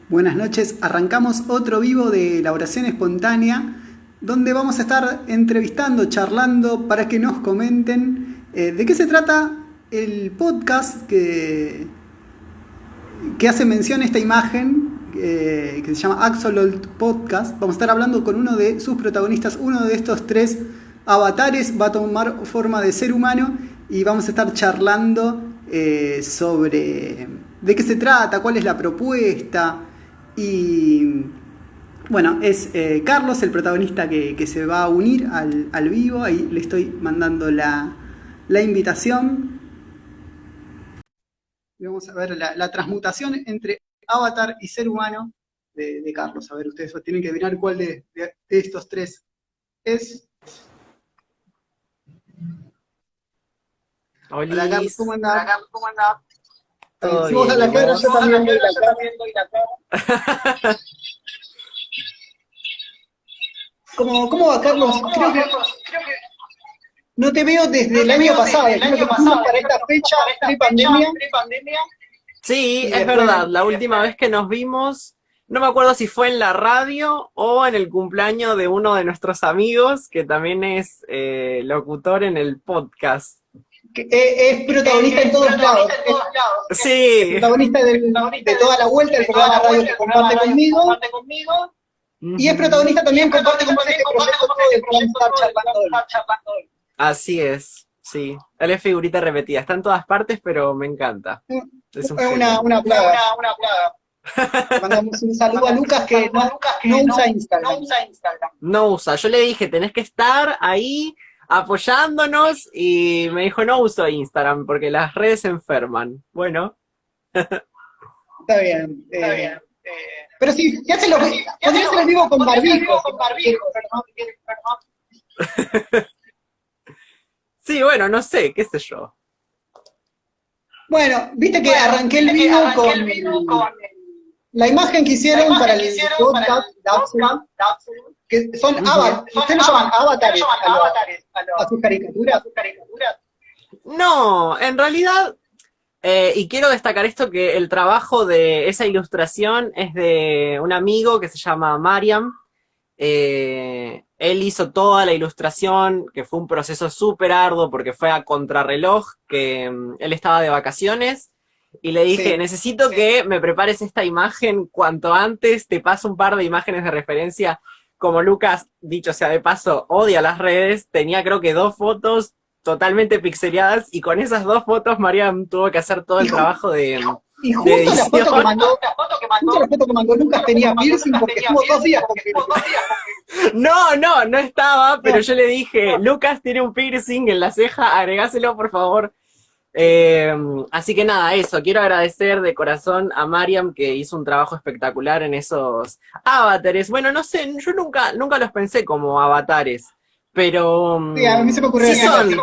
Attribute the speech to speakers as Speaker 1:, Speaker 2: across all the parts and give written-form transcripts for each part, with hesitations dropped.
Speaker 1: Buenas noches, arrancamos otro vivo de elaboración espontánea donde vamos a estar entrevistando, charlando para que nos comenten de qué se trata el podcast que hace mención a esta imagen que se llama Axolotl Podcast. Vamos a estar hablando con uno de sus protagonistas, uno de estos tres avatares va a tomar forma de ser humano y vamos a estar charlando sobre de qué se trata, cuál es la propuesta. Y bueno, es Carlos el protagonista que se va a unir al vivo. Ahí le estoy mandando la invitación. Y vamos a ver la transmutación entre avatar y ser humano de Carlos. A ver, ustedes tienen que adivinar cuál de estos tres es. Hola Carlos, ¿cómo
Speaker 2: Olis,
Speaker 1: andás? Hola Carlos, ¿cómo andás?
Speaker 2: todo
Speaker 1: Si vos das
Speaker 2: bien,
Speaker 1: la
Speaker 2: ¿y
Speaker 1: cara,
Speaker 2: vos?
Speaker 1: yo también doy la cara. ¿Cómo va Carlos? Creo que no te veo desde el año pasado. Creo que nos fuimos para esta fecha pre-pandemia.
Speaker 2: Sí,
Speaker 1: Y
Speaker 2: es
Speaker 1: después,
Speaker 2: verdad, la última vez que nos vimos, no me acuerdo si fue en la radio o en el cumpleaños de uno de nuestros amigos, que también es locutor en el podcast.
Speaker 1: es protagonista en todos lados. Es
Speaker 2: Sí.
Speaker 1: protagonista de toda la vuelta, el programa de radio que comparte conmigo. Y es protagonista también, comparte con este proyecto del cual estar charlando hoy.
Speaker 2: Así es, sí. Él es figurita repetida, está en todas partes, pero me encanta. Es un
Speaker 1: Es
Speaker 2: genio.
Speaker 1: una plaga. Le mandamos un saludo a Lucas que no usa Instagram.
Speaker 2: No usa. Yo le dije, tenés que estar ahí apoyándonos y me dijo, no uso Instagram porque las redes se enferman. Bueno,
Speaker 1: Está bien. Pero sí, ya se lo podría ser en vivo con barbijo.
Speaker 2: sí, bueno, no sé, qué sé yo.
Speaker 1: Bueno, viste que arranqué el vivo con la imagen que hicieron para el podcast de Absolute, que son avatares. ¿Ustedes lo llaman avatares a sus caricaturas?
Speaker 2: No, en realidad, y quiero destacar esto, que el trabajo de esa ilustración es de un amigo que se llama Mariam. Él hizo toda la ilustración, que fue un proceso súper arduo porque fue a contrarreloj, que él estaba de vacaciones y le dije,
Speaker 1: Sí.
Speaker 2: necesito que me prepares esta imagen cuanto antes, te paso un par de imágenes de referencia. Como Lucas, dicho sea de paso, odia las redes, tenía creo que 2 fotos totalmente pixeleadas y con esas 2 fotos Mariam tuvo que hacer todo el trabajo
Speaker 1: Y
Speaker 2: de
Speaker 1: justo la foto
Speaker 2: edición.
Speaker 1: que mandó Lucas tenía piercing porque estuvo 2 días con piercing.
Speaker 2: No estaba, pero yo le dije, Lucas tiene un piercing en la ceja, agregáselo por favor. Así que nada, eso, quiero agradecer de corazón a Mariam que hizo un trabajo espectacular en esos avatares. Bueno, no sé, yo nunca los pensé como avatares, pero
Speaker 1: Sí, a mí se me ocurrió
Speaker 2: sí
Speaker 1: decirle
Speaker 2: son,
Speaker 1: así.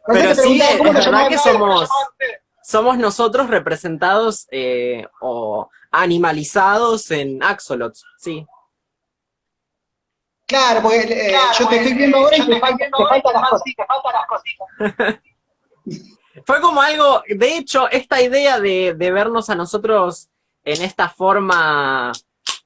Speaker 2: pero
Speaker 1: Te
Speaker 2: sí,
Speaker 1: preguntaba cómo
Speaker 2: es
Speaker 1: lo
Speaker 2: verdad que
Speaker 1: llamaban.
Speaker 2: somos nosotros representados o animalizados en Axolots, sí.
Speaker 1: Claro, porque yo te estoy viendo ahora y te faltan las cositas.
Speaker 2: Fue como algo, de hecho, esta idea de vernos a nosotros en esta forma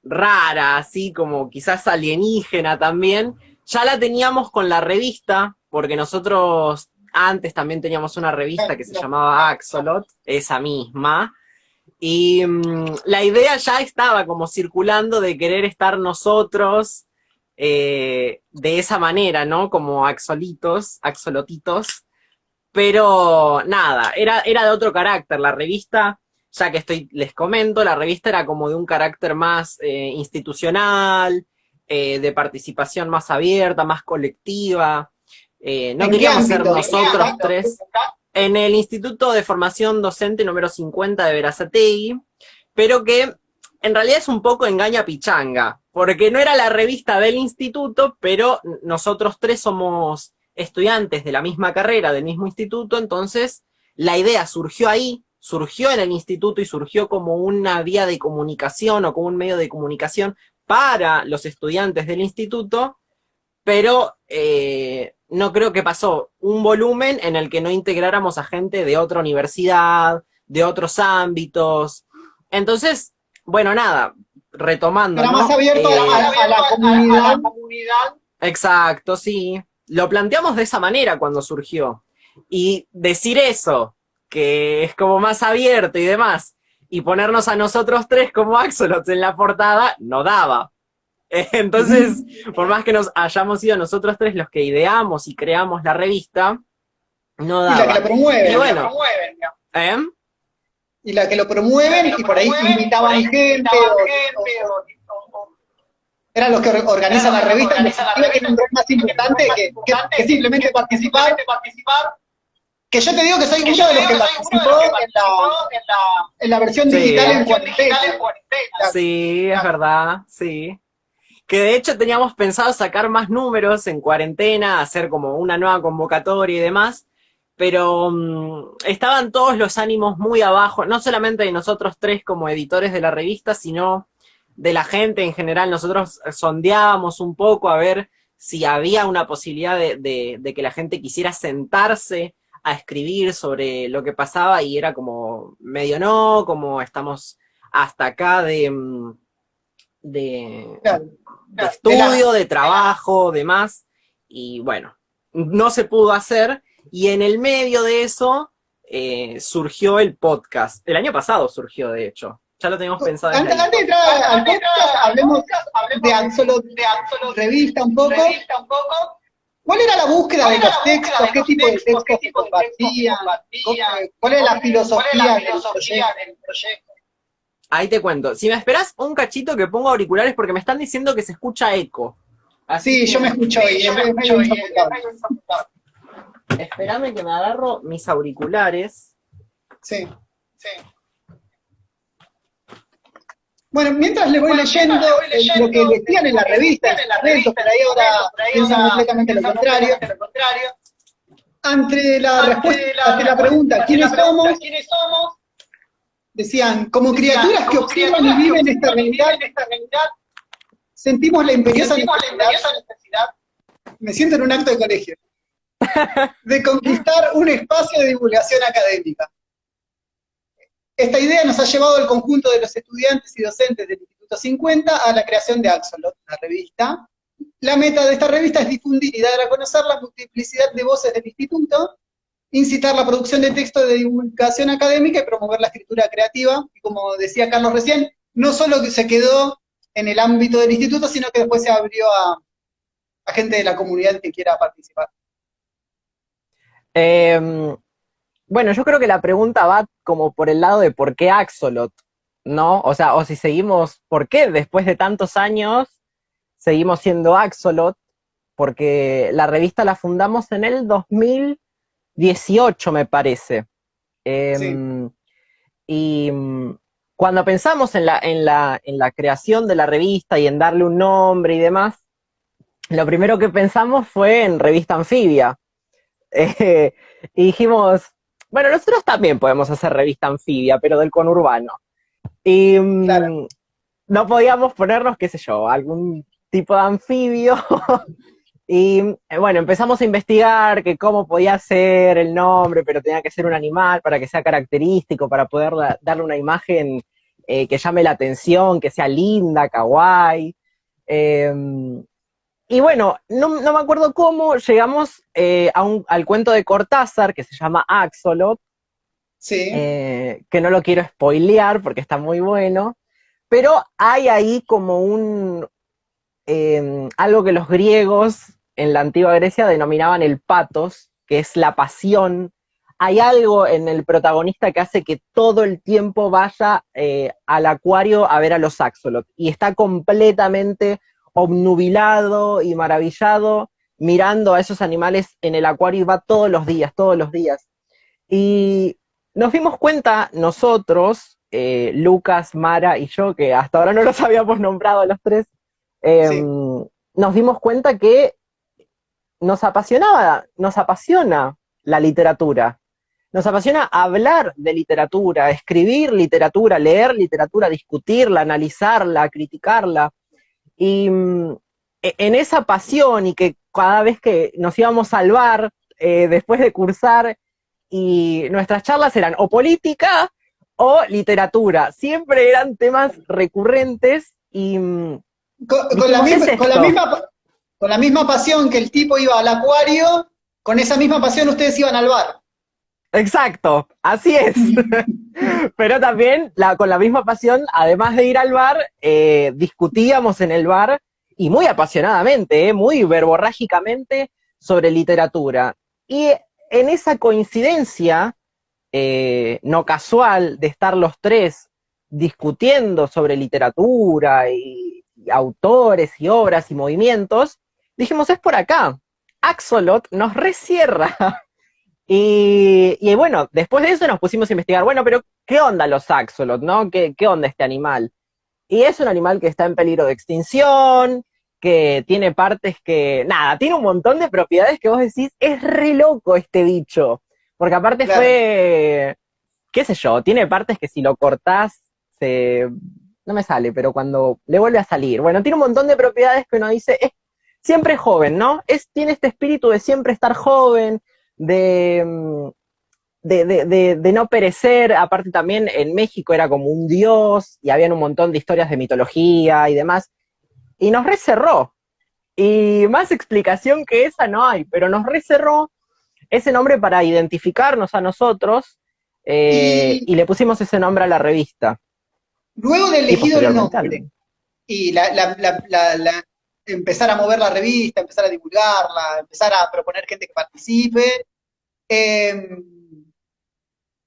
Speaker 2: rara, así como quizás alienígena también, ya la teníamos con la revista, porque nosotros antes también teníamos una revista que se llamaba Axolot, esa misma, y la idea ya estaba como circulando de querer estar nosotros de esa manera, ¿no? Como axolitos, axolotitos. Pero nada, era de otro carácter. La revista, ya que les comento, la revista era como de un carácter más institucional, de participación más abierta, más colectiva. No
Speaker 1: ¿En qué
Speaker 2: queríamos ser
Speaker 1: ámbito?
Speaker 2: nosotros tres. En el Instituto de Formación Docente número 50 de Berazategui, pero que en realidad es un poco engaña pichanga, porque no era la revista del instituto, pero nosotros tres somos estudiantes de la misma carrera, del mismo instituto, entonces la idea surgió ahí, surgió en el instituto y surgió como una vía de comunicación o como un medio de comunicación para los estudiantes del instituto, pero no creo que pasó un volumen en el que no integráramos a gente de otra universidad, de otros ámbitos. Entonces, bueno, nada, retomando,
Speaker 1: Era
Speaker 2: ¿no?
Speaker 1: más abierto a la comunidad.
Speaker 2: Exacto, sí. Lo planteamos de esa manera cuando surgió. Y decir eso, que es como más abierto y demás, y ponernos a nosotros tres como Axolots en la portada, no daba. Entonces, por más que nos hayamos sido nosotros tres los que ideamos y creamos la revista, no
Speaker 1: Y la que
Speaker 2: daba.
Speaker 1: lo promueven.
Speaker 2: Y bueno, ¿eh?
Speaker 1: Y la que lo promueven y por ahí invitaban gente o eran los que organizan la revista, en definitiva tienen un rol más importante que simplemente participar. Que yo te digo que soy uno de los que participó en la versión digital en cuarentena.
Speaker 2: Sí, es verdad, sí. Que de hecho teníamos pensado sacar más números en cuarentena, hacer como una nueva convocatoria y demás, pero estaban todos los ánimos muy abajo, no solamente de nosotros tres como editores de la revista, sino de la gente en general. Nosotros sondeábamos un poco a ver si había una posibilidad de que la gente quisiera sentarse a escribir sobre lo que pasaba, y era como medio no, como estamos hasta acá
Speaker 1: Claro,
Speaker 2: de estudio, de trabajo, demás, y bueno, no se pudo hacer, y en el medio de eso surgió el podcast. El año pasado surgió, de hecho. Ya lo teníamos pensado desde
Speaker 1: Antes
Speaker 2: ahí.
Speaker 1: de entrar al podcast, hablemos de Axolot Revista un poco. ¿Cuál era la búsqueda de los textos? ¿Qué tipo de textos se compartían? ¿Cuál era la filosofía del proyecto?
Speaker 2: Ahí te cuento. Si me esperás un cachito que pongo auriculares porque me están diciendo que se escucha eco. Así
Speaker 1: Sí,
Speaker 2: que
Speaker 1: yo me escucho y es medio insoportable.
Speaker 2: espérame que me agarro mis auriculares.
Speaker 1: Sí. Bueno, mientras le voy leyendo lo que decían en la revista, por ahí ahora piensan completamente lo contrario. Ante la respuesta, ante la pregunta, ¿quiénes somos? Decían, como criaturas que observan y viven esta realidad, sentimos la imperiosa necesidad, me siento en un acto de colegio, de conquistar un espacio de divulgación académica. Esta idea nos ha llevado al conjunto de los estudiantes y docentes del Instituto 50 a la creación de Axolot, la revista. La meta de esta revista es difundir y dar a conocer la multiplicidad de voces del instituto, incitar la producción de textos de divulgación académica y promover la escritura creativa. Y como decía Carlos recién, no solo que se quedó en el ámbito del instituto, sino que después se abrió a gente de la comunidad que quiera participar.
Speaker 2: Bueno, yo creo que la pregunta va como por el lado de por qué Axolot, ¿no? O sea, o si seguimos, ¿por qué después de tantos años seguimos siendo Axolot? Porque la revista la fundamos en el 2018, me parece.
Speaker 1: Sí.
Speaker 2: Y cuando pensamos en la creación de la revista y en darle un nombre y demás, lo primero que pensamos fue en Revista Anfibia. Y dijimos, bueno, nosotros también podemos hacer Revista Anfibia, pero del conurbano. Y
Speaker 1: Claro.
Speaker 2: no podíamos ponernos, qué sé yo, algún tipo de anfibio. Y bueno, empezamos a investigar que cómo podía ser el nombre, pero tenía que ser un animal para que sea característico, para poder darle una imagen que llame la atención, que sea linda, kawaii. Y bueno, no me acuerdo cómo llegamos al cuento de Cortázar, que se llama Axolot,
Speaker 1: Sí.
Speaker 2: que no lo quiero spoilear porque está muy bueno, pero hay ahí como algo que los griegos en la antigua Grecia denominaban el pathos, que es la pasión. Hay algo en el protagonista que hace que todo el tiempo vaya al acuario a ver a los axolot, y está completamente obnubilado y maravillado mirando a esos animales en el acuario, y va todos los días. Y nos dimos cuenta nosotros, Lucas, Mara y yo, que hasta ahora no los habíamos nombrado a los tres,
Speaker 1: Sí.
Speaker 2: nos dimos cuenta que nos apasiona la literatura. Nos apasiona hablar de literatura, escribir literatura, leer literatura, discutirla, analizarla, criticarla. Y en esa pasión, y que cada vez que nos íbamos al bar después de cursar, y nuestras charlas eran o política o literatura. Siempre eran temas recurrentes y
Speaker 1: Con la
Speaker 2: dijimos, ¿qué es
Speaker 1: misma,
Speaker 2: esto?
Speaker 1: con la misma pasión que el tipo iba al acuario, con esa misma pasión ustedes iban al bar.
Speaker 2: Exacto, así es. Pero también con la misma pasión, además de ir al bar, discutíamos en el bar y muy apasionadamente, muy verborrágicamente sobre literatura. Y en esa coincidencia no casual de estar los tres discutiendo sobre literatura y autores y obras y movimientos, dijimos, es por acá. Axolot nos recierra. Y bueno, después de eso nos pusimos a investigar, bueno, pero ¿qué onda los axolot, no? ¿Qué onda este animal? Y es un animal que está en peligro de extinción, que tiene partes que, nada, tiene un montón de propiedades que vos decís, es re loco este bicho. Porque aparte
Speaker 1: Claro.
Speaker 2: fue, qué sé yo, tiene partes que si lo cortás, se, no me sale, pero cuando le vuelve a salir. Bueno, tiene un montón de propiedades que uno dice, es siempre joven, ¿no? Tiene este espíritu de siempre estar joven, de, de no perecer. Aparte también en México era como un dios y habían un montón de historias de mitología y demás. Y nos recerró. Y más explicación que esa no hay, pero nos recerró ese nombre para identificarnos a nosotros
Speaker 1: Y
Speaker 2: y le pusimos ese nombre a la revista.
Speaker 1: luego de
Speaker 2: Y
Speaker 1: elegido el
Speaker 2: posteriormente
Speaker 1: nombre
Speaker 2: al...
Speaker 1: y empezar a mover la revista, empezar a divulgarla, empezar a proponer gente que participe, eh,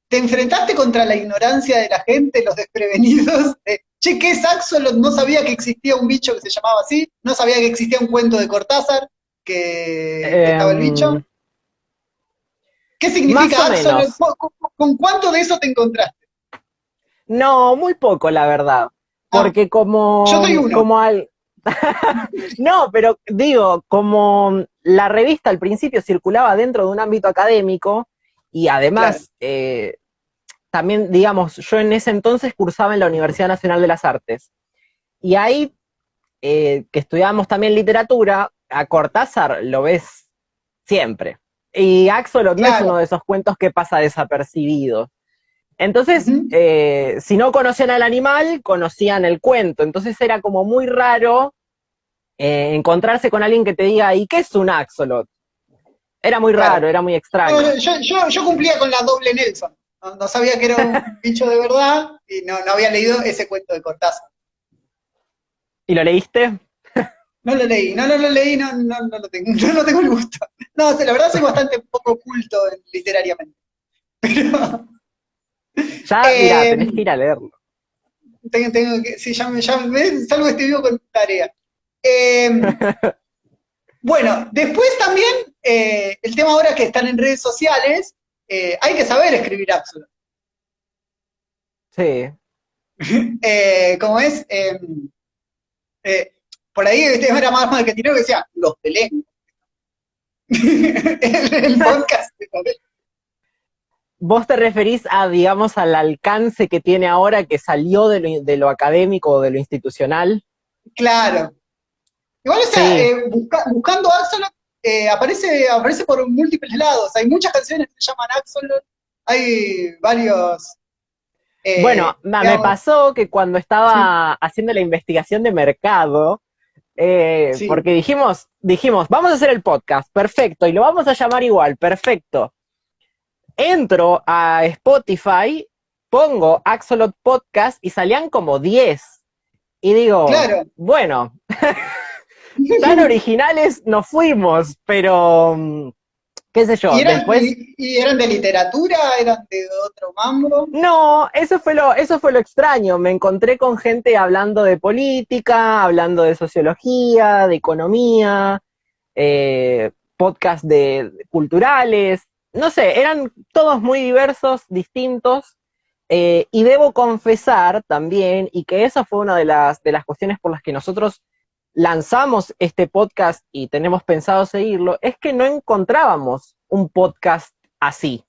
Speaker 1: te enfrentaste contra la ignorancia de la gente, los desprevenidos. Che, ¿qué es Axolot? No sabía que existía un bicho que se llamaba así, no sabía que existía un cuento de Cortázar que estaba el bicho.
Speaker 2: Eh,
Speaker 1: ¿Qué
Speaker 2: más o
Speaker 1: significa Axolot?
Speaker 2: menos.
Speaker 1: ¿Con cuánto de eso te encontraste?
Speaker 2: No, muy poco, la verdad.
Speaker 1: Ah,
Speaker 2: Porque
Speaker 1: yo soy uno.
Speaker 2: como al... No, pero digo, como la revista al principio circulaba dentro de un ámbito académico y
Speaker 1: Claro.
Speaker 2: además también, digamos, yo en ese entonces cursaba en la Universidad Nacional de las Artes. Y ahí, que estudiábamos también literatura, a Cortázar lo ves siempre. Y Axolot no es uno
Speaker 1: Claro.
Speaker 2: de esos cuentos que pasa desapercibido. Entonces,
Speaker 1: Ujú.
Speaker 2: si no conocían al animal, conocían el cuento. Entonces era como muy raro encontrarse con alguien que te diga, ¿y qué es un axolot? Era muy
Speaker 1: Claro.
Speaker 2: raro, era muy
Speaker 1: No,
Speaker 2: extraño.
Speaker 1: yo cumplía con la doble Nelson. No, no sabía que era un bicho de verdad y no, no había leído ese cuento de Cortázar.
Speaker 2: ¿Y lo leíste?
Speaker 1: No lo leí, no lo leí, no lo tengo, no lo tengo el gusto. No, la verdad soy bastante poco culto literariamente. Pero
Speaker 2: Ya, mira,
Speaker 1: eh,
Speaker 2: tenés que ir a leerlo.
Speaker 1: tengo que, sí, salgo de este vivo con tarea. Eh, bueno, después también el tema ahora que están en redes sociales, hay que saber escribir Axel.
Speaker 2: Sí.
Speaker 1: ¿Cómo es? Eh, por ahí el tema era más marketing que decía, los de lengua. El podcast.
Speaker 2: ¿Vos te referís a, digamos, al alcance que tiene ahora que salió de lo académico o de lo institucional?
Speaker 1: Claro. Igual, o sea,
Speaker 2: Sí.
Speaker 1: buscando Axolot, aparece por múltiples lados. Hay muchas canciones que se llaman Axolot, hay varios,
Speaker 2: Bueno, me
Speaker 1: digamos,
Speaker 2: pasó que cuando
Speaker 1: sí,
Speaker 2: estaba haciendo la investigación de mercado,
Speaker 1: sí,
Speaker 2: porque dijimos, vamos a hacer el podcast, perfecto, y lo vamos a llamar igual, perfecto. Entro a Spotify, pongo Axolot Podcast y salían como 10. Y digo,
Speaker 1: claro.
Speaker 2: bueno, tan originales nos fuimos, pero qué sé yo, después
Speaker 1: Y eran de literatura, eran de otro mambo.
Speaker 2: no, eso fue lo extraño. Me encontré con gente hablando de política, hablando de sociología, de economía, podcast culturales. No sé, eran todos muy diversos, distintos. Y debo confesar también, y que esa fue una de las cuestiones por las que nosotros lanzamos este podcast y tenemos pensado seguirlo, es que no encontrábamos un podcast así.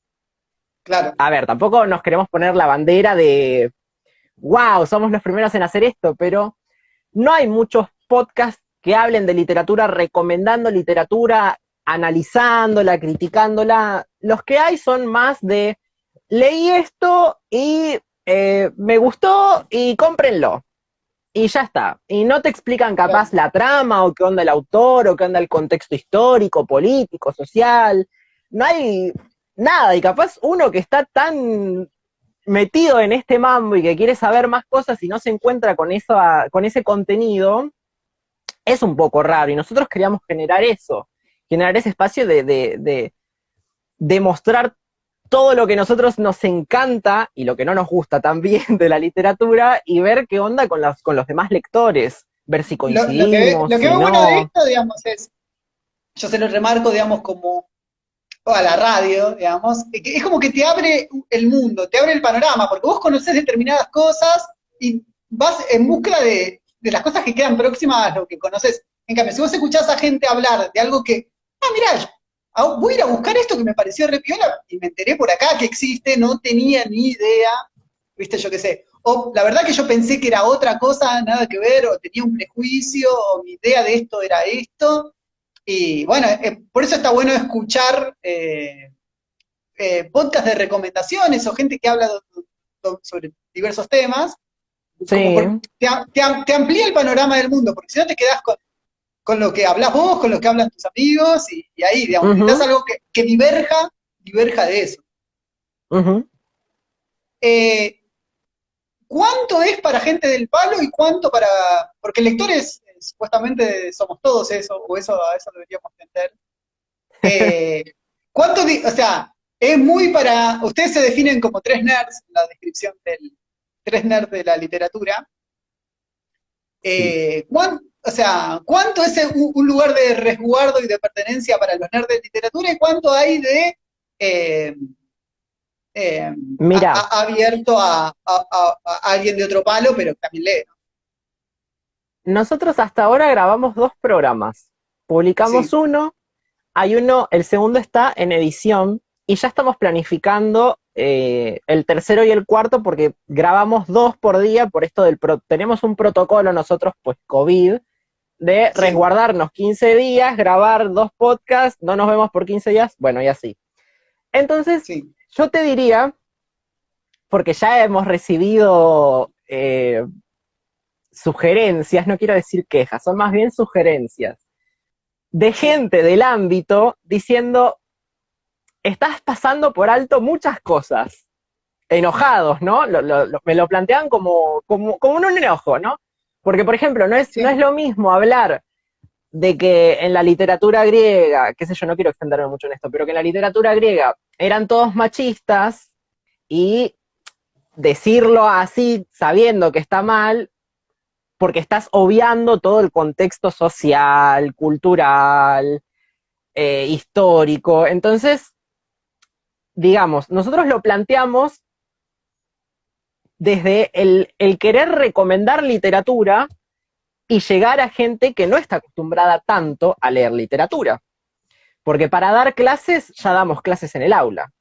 Speaker 1: Claro,
Speaker 2: A ver, tampoco nos queremos poner la bandera de, wow, somos los primeros en hacer esto, pero no hay muchos podcasts que hablen de literatura, recomendando literatura, analizándola, criticándola. Los que hay son más de, leí esto y Me gustó y cómprenlo. Y ya está. Y no te explican capaz la trama, o qué onda el autor, o qué onda el contexto histórico, político, social. No hay nada. Y capaz uno que está tan metido en este mambo y que quiere saber más cosas y no se encuentra con ese contenido, es un poco raro. Y nosotros queríamos generar eso, generar ese espacio de mostrar todo lo que a nosotros nos encanta y lo que no nos gusta también de la literatura, y ver qué onda con los demás lectores, ver si coincidimos,
Speaker 1: Lo que
Speaker 2: si
Speaker 1: veo bueno de
Speaker 2: no.
Speaker 1: esto, digamos, es, yo se lo remarco, digamos, como a la radio, digamos, que es como que te abre el mundo, te abre el panorama, porque vos conocés determinadas cosas y vas en busca de las cosas que quedan próximas a lo que conoces. En cambio, si vos escuchás a gente hablar de algo que, mirá, voy a ir a buscar esto que me pareció re piola y me enteré por acá que existe, no tenía ni idea, viste, yo qué sé. O la verdad que yo pensé que era otra cosa, nada que ver, o tenía un prejuicio, o mi idea de esto era esto. Y bueno, por eso está bueno escuchar podcast de recomendaciones o gente que habla sobre diversos temas, como
Speaker 2: Sí.
Speaker 1: te amplía el panorama del mundo, porque si no te quedás con lo que hablas vos, con lo que hablan tus amigos, y ahí, digamos, necesitas
Speaker 2: Ujú,
Speaker 1: algo que diverja de eso.
Speaker 2: ujú.
Speaker 1: Eh, ¿Cuánto es para gente del palo y cuánto para...? Porque lectores, supuestamente somos todos eso, o eso a eso deberíamos entender. Eh, o sea, es muy para, ustedes se definen como tres nerds, en la descripción del tres nerds de la literatura.
Speaker 2: Sí.
Speaker 1: O sea, ¿cuánto es un lugar de resguardo y de pertenencia para los nerds de literatura y cuánto hay de eh, eh,
Speaker 2: Mira,
Speaker 1: abierto a alguien de otro palo, pero que también lee, ¿no?
Speaker 2: nosotros hasta ahora grabamos 2 programas. Publicamos
Speaker 1: Sí,
Speaker 2: uno, hay uno, el segundo está en edición, y ya estamos planificando el tercero y el cuarto, porque grabamos 2 por día por esto tenemos un protocolo nosotros, pues COVID, de
Speaker 1: sí,
Speaker 2: resguardarnos 15 días, grabar 2 podcasts, no nos vemos por 15 días, bueno, y así. Entonces,
Speaker 1: sí.
Speaker 2: yo te diría, porque ya hemos recibido sugerencias, no quiero decir quejas, son más bien sugerencias, de
Speaker 1: Sí.
Speaker 2: gente del ámbito diciendo, estás pasando por alto muchas cosas, enojados, ¿no? Me lo plantean como un enojo, ¿no? Porque, por ejemplo, no es
Speaker 1: Sí.
Speaker 2: lo mismo hablar de que en la literatura griega, qué sé yo, no quiero extenderme mucho en esto, pero que en la literatura griega eran todos machistas, y decirlo así, sabiendo que está mal, porque estás obviando todo el contexto social, cultural, histórico. Entonces, digamos, nosotros lo planteamos desde el querer recomendar literatura y llegar a gente que no está acostumbrada tanto a leer literatura. Porque para dar clases, ya damos clases en el aula.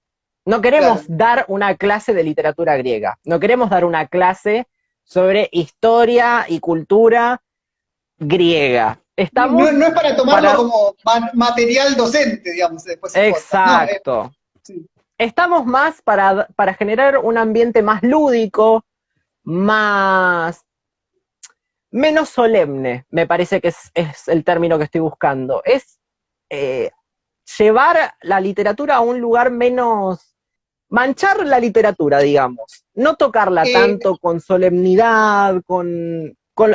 Speaker 2: No queremos
Speaker 1: Claro.
Speaker 2: dar una clase de literatura griega, no queremos dar una clase sobre historia y cultura griega.
Speaker 1: No,
Speaker 2: Estamos
Speaker 1: no es para tomarlo
Speaker 2: para...
Speaker 1: como material docente, digamos, después el podcast. No,
Speaker 2: Exacto.
Speaker 1: sí.
Speaker 2: Estamos más para generar un ambiente más lúdico, más... menos solemne, me parece que es el término que estoy buscando. Es eh, llevar la literatura a un lugar menos... manchar la literatura, digamos. No tocarla
Speaker 1: Eh,
Speaker 2: tanto con solemnidad,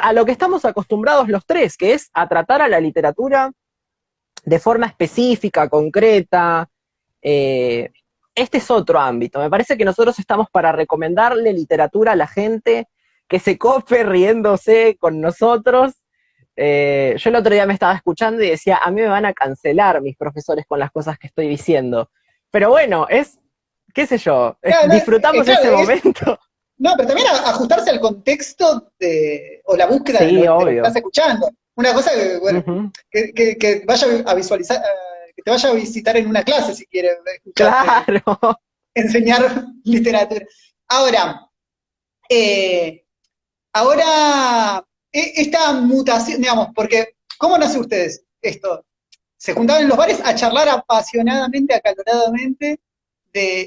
Speaker 2: a lo que estamos acostumbrados los tres, que es a tratar a la literatura de forma específica, concreta. Eh, este es otro ámbito. Me parece que nosotros estamos para recomendarle literatura a la gente, que se cope riéndose con nosotros. Yo el otro día me estaba escuchando y decía, a mí me van a cancelar mis profesores con las cosas que estoy diciendo. Pero bueno, qué sé yo,
Speaker 1: claro, no,
Speaker 2: disfrutamos
Speaker 1: claro,
Speaker 2: ese momento.
Speaker 1: no, pero también ajustarse al contexto o la búsqueda
Speaker 2: Sí,
Speaker 1: de lo que
Speaker 2: obvio.
Speaker 1: estás escuchando. Una cosa que, bueno,
Speaker 2: Ujú.
Speaker 1: que vaya a visualizar, que te vaya a visitar en una clase si quieres escucharte
Speaker 2: Claro.
Speaker 1: enseñar literatura. Ahora, eh, ahora, esta mutación, digamos, porque, ¿cómo nace ustedes esto? Se juntaban en los bares a charlar apasionadamente, acaloradamente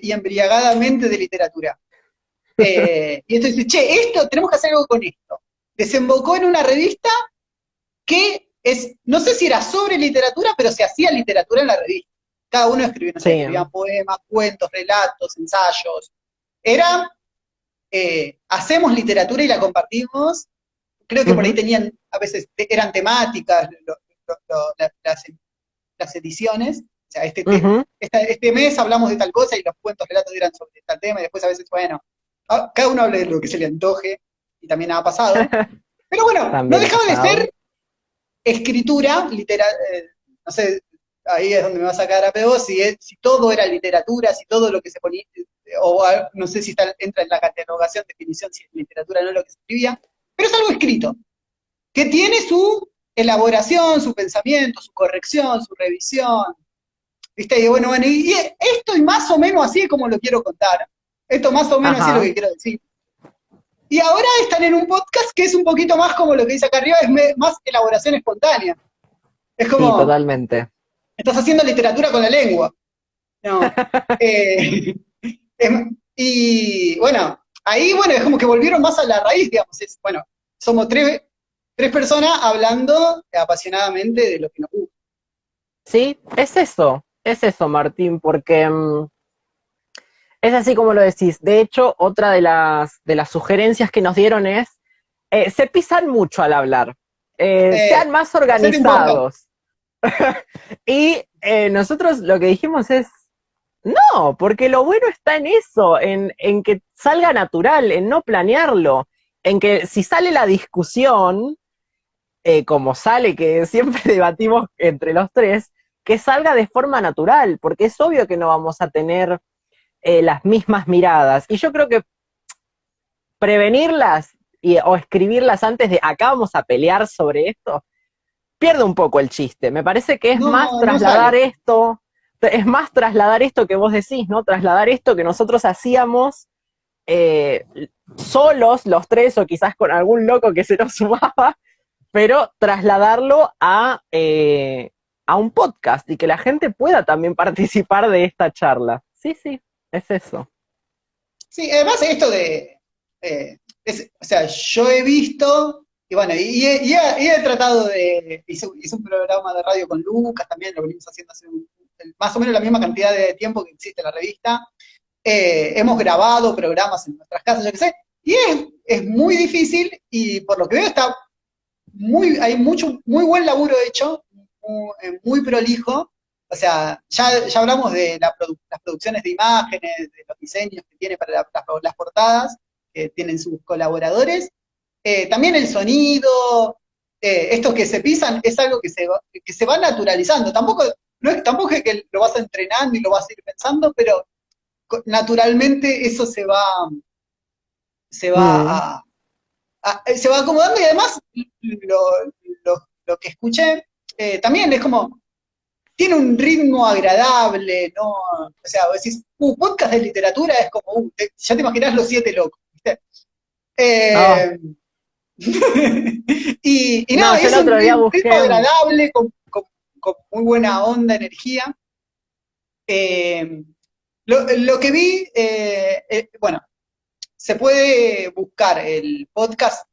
Speaker 1: y embriagadamente de literatura. Y entonces dice, che, esto, tenemos que hacer algo con esto. Desembocó en una revista que no sé si era sobre literatura, pero se hacía literatura en la revista. Cada uno escribía, no sé,
Speaker 2: Sí.
Speaker 1: escribían poemas, cuentos, relatos, ensayos. Era, hacemos literatura y la compartimos. Creo que por ahí tenían, a veces eran temáticas las ediciones. O sea, este mes hablamos de tal cosa y los cuentos, relatos eran sobre tal tema, y después a veces, bueno, cada uno habla de lo que se le antoje, y también ha pasado. Pero bueno, no
Speaker 2: También ha
Speaker 1: dejaba de
Speaker 2: pasado.
Speaker 1: ser escritura, no sé, ahí es donde me va a sacar a pedo, si todo era literatura, si todo lo que se ponía, o no sé si entra en la catalogación, definición, si es literatura o no lo que se escribía, pero es algo escrito, que tiene su elaboración, su pensamiento, su corrección, su revisión, ¿viste? Y bueno, y esto y más o menos así es como lo quiero contar, esto más o menos así es lo que quiero decir. Y ahora están en un podcast que es un poquito más como lo que dice acá arriba, es más elaboración espontánea. Es como,
Speaker 2: Sí, totalmente.
Speaker 1: estás haciendo literatura con la lengua. No. Y bueno, ahí bueno, es como que volvieron más a la raíz, digamos. Bueno, somos tres personas hablando apasionadamente de lo que nos gusta.
Speaker 2: Sí, es eso, Martín, porque es así como lo decís. De hecho, otra de las sugerencias que nos dieron es, se pisan mucho al hablar, sean más
Speaker 1: Hacete un podcast.
Speaker 2: organizados. Y nosotros lo que dijimos es, no, porque lo bueno está en eso, en que salga natural, en no planearlo, en que si sale la discusión, como sale, que siempre debatimos entre los tres, que salga de forma natural, porque es obvio que no vamos a tener las mismas miradas. Y yo creo que prevenirlas o escribirlas antes de acá vamos a pelear sobre esto, pierde un poco el chiste. Me parece que
Speaker 1: No, no sale.
Speaker 2: es más trasladar esto que vos decís, ¿no? Trasladar esto que nosotros hacíamos eh, solos, los tres, o quizás con algún loco que se nos sumaba, pero trasladarlo a un podcast y que la gente pueda también participar de esta charla. Sí, sí, es eso.
Speaker 1: Sí, además esto o sea, yo he visto, y bueno, y he tratado hice un programa de radio con Lucas, también lo venimos haciendo hace más o menos la misma cantidad de tiempo que existe la revista. Hemos grabado programas en nuestras casas, yo qué sé, y es muy difícil, y por lo que veo hay muy buen laburo hecho, muy prolijo. O sea, ya hablamos de las producciones de imágenes, de los diseños que tiene para las portadas, que tienen sus colaboradores. También el sonido, estos que se pisan, es algo que se va naturalizando. Tampoco es que lo vas entrenando y lo vas a ir pensando, pero naturalmente eso se
Speaker 2: Mm.
Speaker 1: va se va acomodando, y además lo, lo que escuché también es como, tiene un ritmo agradable, ¿no? O sea, vos decís, podcast de literatura es como, ya te imaginás los siete locos, ¿viste?
Speaker 2: Oh.
Speaker 1: Eh, y
Speaker 2: No,
Speaker 1: nada,
Speaker 2: yo
Speaker 1: es
Speaker 2: el
Speaker 1: un
Speaker 2: otro día
Speaker 1: ritmo
Speaker 2: busqué.
Speaker 1: agradable, con muy buena onda, energía. Eh, lo que vi, bueno, se puede buscar el podcast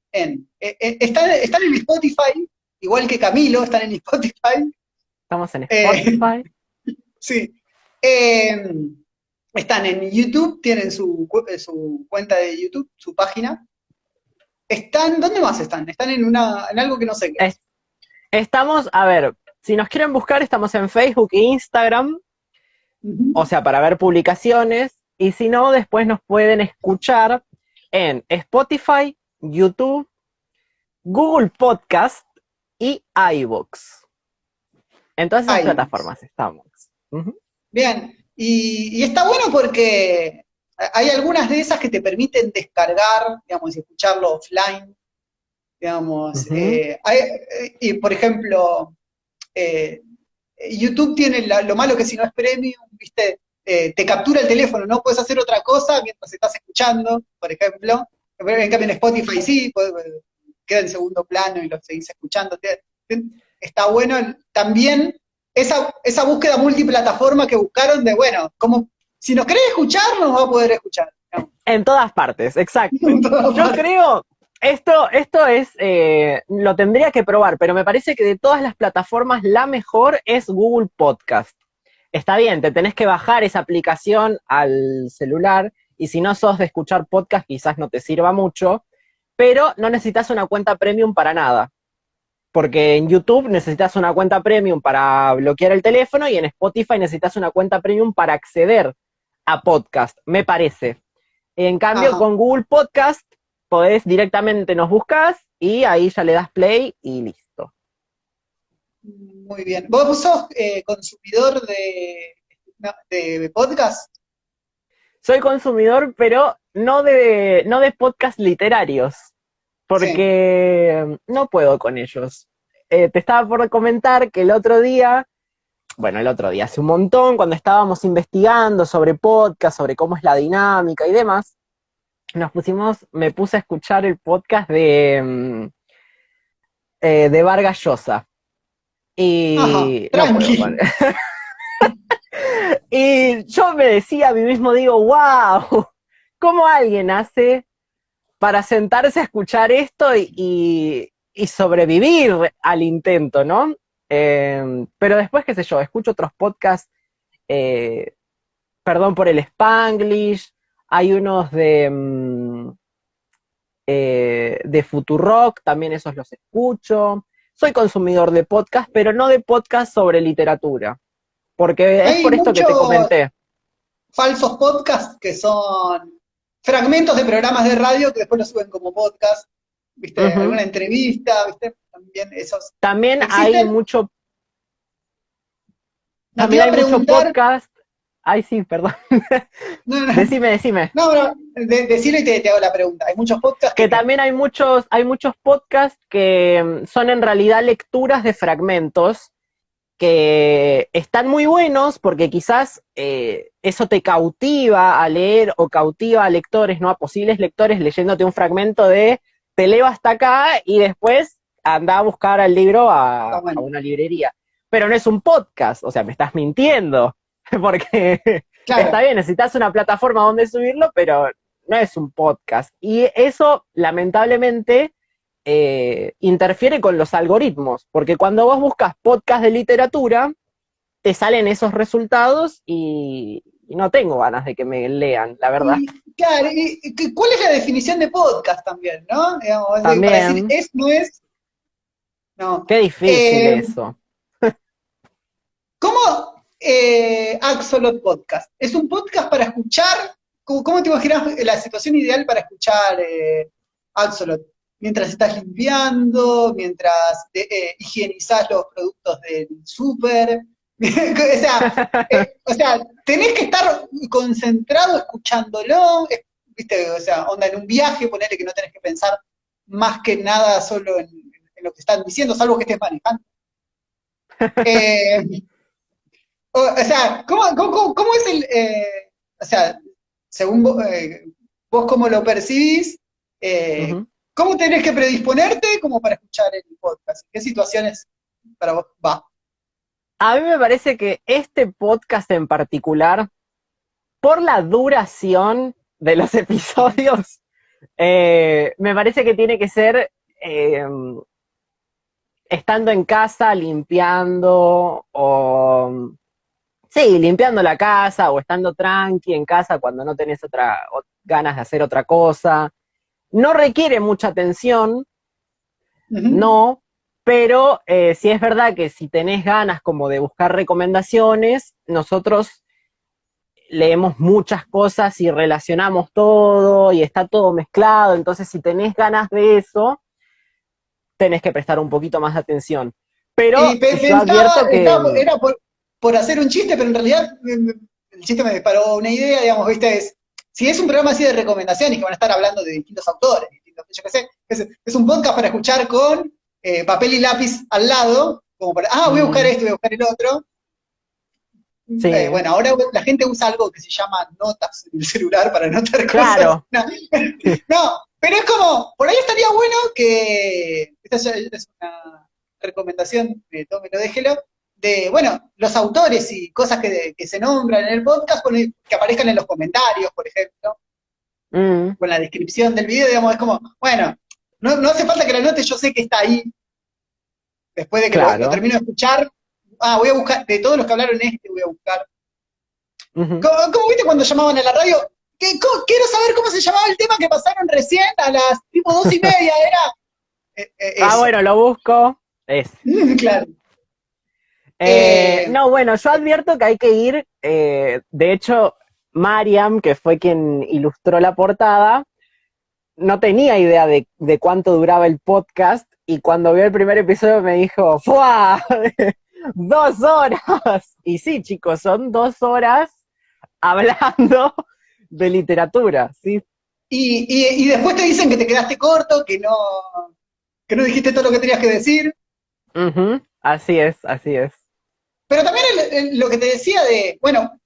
Speaker 1: están en Spotify, igual que Camilo, están en Spotify.
Speaker 2: Estamos en
Speaker 1: Eh,
Speaker 2: Spotify.
Speaker 1: sí. Eh, Están en YouTube, tienen su cuenta de YouTube, su página. ¿Dónde más están? Están en algo que no sé qué es.
Speaker 2: Es- Estamos, a ver, si nos quieren buscar, estamos en Facebook e Instagram, o
Speaker 1: Ujú.
Speaker 2: sea, para ver publicaciones, y si no, después nos pueden escuchar en Spotify, YouTube, Google Podcast y iVoox. En todas esas
Speaker 1: iBooks.
Speaker 2: plataformas estamos. Ujú.
Speaker 1: Bien, y está bueno porque hay algunas de esas que te permiten descargar, digamos, y escucharlo offline, digamos.
Speaker 2: Ujú.
Speaker 1: Y por ejemplo, eh, YouTube tiene lo malo que si no es premium, ¿viste? Te captura el teléfono, no puedes hacer otra cosa mientras estás escuchando, por ejemplo. En cambio en Spotify sí, queda en segundo plano y lo seguís escuchando. Está bueno también esa búsqueda multiplataforma que buscaron de, bueno, como si nos querés escuchar, nos va a poder escuchar. ¿No?
Speaker 2: En todas partes, exacto.
Speaker 1: En todas
Speaker 2: Yo
Speaker 1: partes.
Speaker 2: creo, esto es, lo tendría que probar, pero me parece que de todas las plataformas la mejor es Google Podcast. Está bien, te tenés que bajar esa aplicación al celular y si no sos de escuchar podcast quizás no te sirva mucho, pero no necesitas una cuenta premium para nada. Porque en YouTube necesitas una cuenta premium para bloquear el teléfono y en Spotify necesitas una cuenta premium para acceder a podcast, me parece. En cambio,
Speaker 1: Ajá.
Speaker 2: con Google Podcast podés directamente nos buscas y ahí ya le das play y listo.
Speaker 1: Muy bien. ¿Vos sos consumidor de podcast?
Speaker 2: Soy consumidor, pero no de podcast literarios,
Speaker 1: Sí.
Speaker 2: porque no puedo con ellos. Te estaba por comentar que el otro día, hace un montón, cuando estábamos investigando sobre podcast, sobre cómo es la dinámica y demás, me puse a escuchar el podcast de Vargas Llosa.
Speaker 1: Ajá,
Speaker 2: Y no puedo con
Speaker 1: tranqui.
Speaker 2: Y yo me decía a mí mismo, digo, wow, ¿cómo alguien hace para sentarse a escuchar esto y sobrevivir al intento, ¿no? Pero después, qué sé yo, escucho otros podcasts, eh, perdón por el Spanglish, hay unos de Futurock, también esos los escucho. Soy consumidor de podcast, pero no de podcast sobre literatura, porque es
Speaker 1: Hay
Speaker 2: por esto que te
Speaker 1: muchos
Speaker 2: comenté.
Speaker 1: falsos podcasts que son fragmentos de programas de radio que después los suben como podcast. ¿Viste?
Speaker 2: Ujú.
Speaker 1: Alguna entrevista, ¿viste? También esos
Speaker 2: También hay
Speaker 1: existen.
Speaker 2: mucho,
Speaker 1: No te
Speaker 2: también
Speaker 1: iba a
Speaker 2: hay mucho
Speaker 1: preguntar.
Speaker 2: podcast. Ay, sí, perdón.
Speaker 1: No, no,
Speaker 2: Decime.
Speaker 1: no, decilo y te hago la pregunta. Hay muchos podcasts
Speaker 2: Que
Speaker 1: que.
Speaker 2: también hay muchos podcasts que son en realidad lecturas de fragmentos que están muy buenos porque quizás eso te cautiva a leer o cautiva a lectores, ¿no? A posibles lectores leyéndote un fragmento de te leo hasta acá y después anda a buscar el libro
Speaker 1: Está
Speaker 2: a
Speaker 1: bueno.
Speaker 2: una librería. Pero no es un podcast, o sea, me estás mintiendo, porque está
Speaker 1: Claro.
Speaker 2: bien, necesitas una plataforma donde subirlo, pero no es un podcast. Y eso, lamentablemente, interfiere con los algoritmos, porque cuando vos buscas podcast de literatura, te salen esos resultados y no tengo ganas de que me lean, la verdad.
Speaker 1: Claro, ¿cuál es la definición de podcast también, no? Digamos, para decir
Speaker 2: También,
Speaker 1: es, no es, no.
Speaker 2: qué difícil eso.
Speaker 1: ¿Cómo Axolot Podcast? ¿Es un podcast para escuchar? ¿Cómo te imaginas la situación ideal para escuchar Axolot? Mientras estás limpiando, mientras higienizás los productos del súper. O sea, tenés que estar concentrado escuchándolo, ¿viste? O sea, onda en un viaje, ponele que no tenés que pensar más que nada solo en lo que están diciendo, salvo que estés manejando. Eh, o sea, ¿cómo es o sea, según vos cómo lo percibís, eh,
Speaker 2: Ujú.
Speaker 1: cómo tenés que predisponerte como para escuchar el podcast? ¿Qué situaciones para vos va?
Speaker 2: A mí me parece que este podcast en particular, por la duración de los episodios, me parece que tiene que ser estando en casa, limpiando, o sí, limpiando la casa, o estando tranqui en casa cuando no tenés ganas de hacer otra cosa. No requiere mucha atención,
Speaker 1: Ujú.
Speaker 2: no, pero sí es verdad que si tenés ganas como de buscar recomendaciones, nosotros leemos muchas cosas y relacionamos todo y está todo mezclado, entonces si tenés ganas de eso, tenés que prestar un poquito más de atención. Pero
Speaker 1: Y
Speaker 2: yo advierto que
Speaker 1: era por hacer un chiste, pero en realidad el chiste me disparó una idea, digamos, ¿viste? Si es un programa así de recomendaciones que van a estar hablando de distintos autores, yo qué sé, es un podcast para escuchar con papel y lápiz al lado, como para, voy a buscar esto, voy a buscar el otro.
Speaker 2: sí,
Speaker 1: Bueno, ahora la gente usa algo que se llama notas en el celular para anotar cosas.
Speaker 2: claro,
Speaker 1: No, no, pero es como, por ahí estaría bueno que, esta es una recomendación, tómelo, déjelo, de, bueno, los autores y cosas que se nombran en el podcast, que aparezcan en los comentarios, por ejemplo. con la descripción del video, digamos, es como, bueno, no hace falta que la anotes, yo sé que está ahí, después de que lo
Speaker 2: Claro.
Speaker 1: termino de escuchar, voy a buscar, de todos los que hablaron voy a buscar.
Speaker 2: Ujú.
Speaker 1: ¿Cómo viste cuando llamaban a la radio? Quiero saber cómo se llamaba el tema que pasaron recién a las tipo 2:30, era eso.
Speaker 2: Bueno, lo busco. Es.
Speaker 1: Claro. Eh,
Speaker 2: No, bueno, yo advierto que hay que ir. De hecho, Mariam, que fue quien ilustró la portada, no tenía idea de cuánto duraba el podcast y cuando vio el primer episodio me dijo, ¡fua! 2 horas. Y sí, chicos, son 2 horas hablando de literatura, ¿sí?
Speaker 1: y después te dicen que te quedaste corto, que no dijiste todo lo que tenías que decir.
Speaker 2: Ujú, así es, así es.
Speaker 1: Pero también lo que te decía bueno,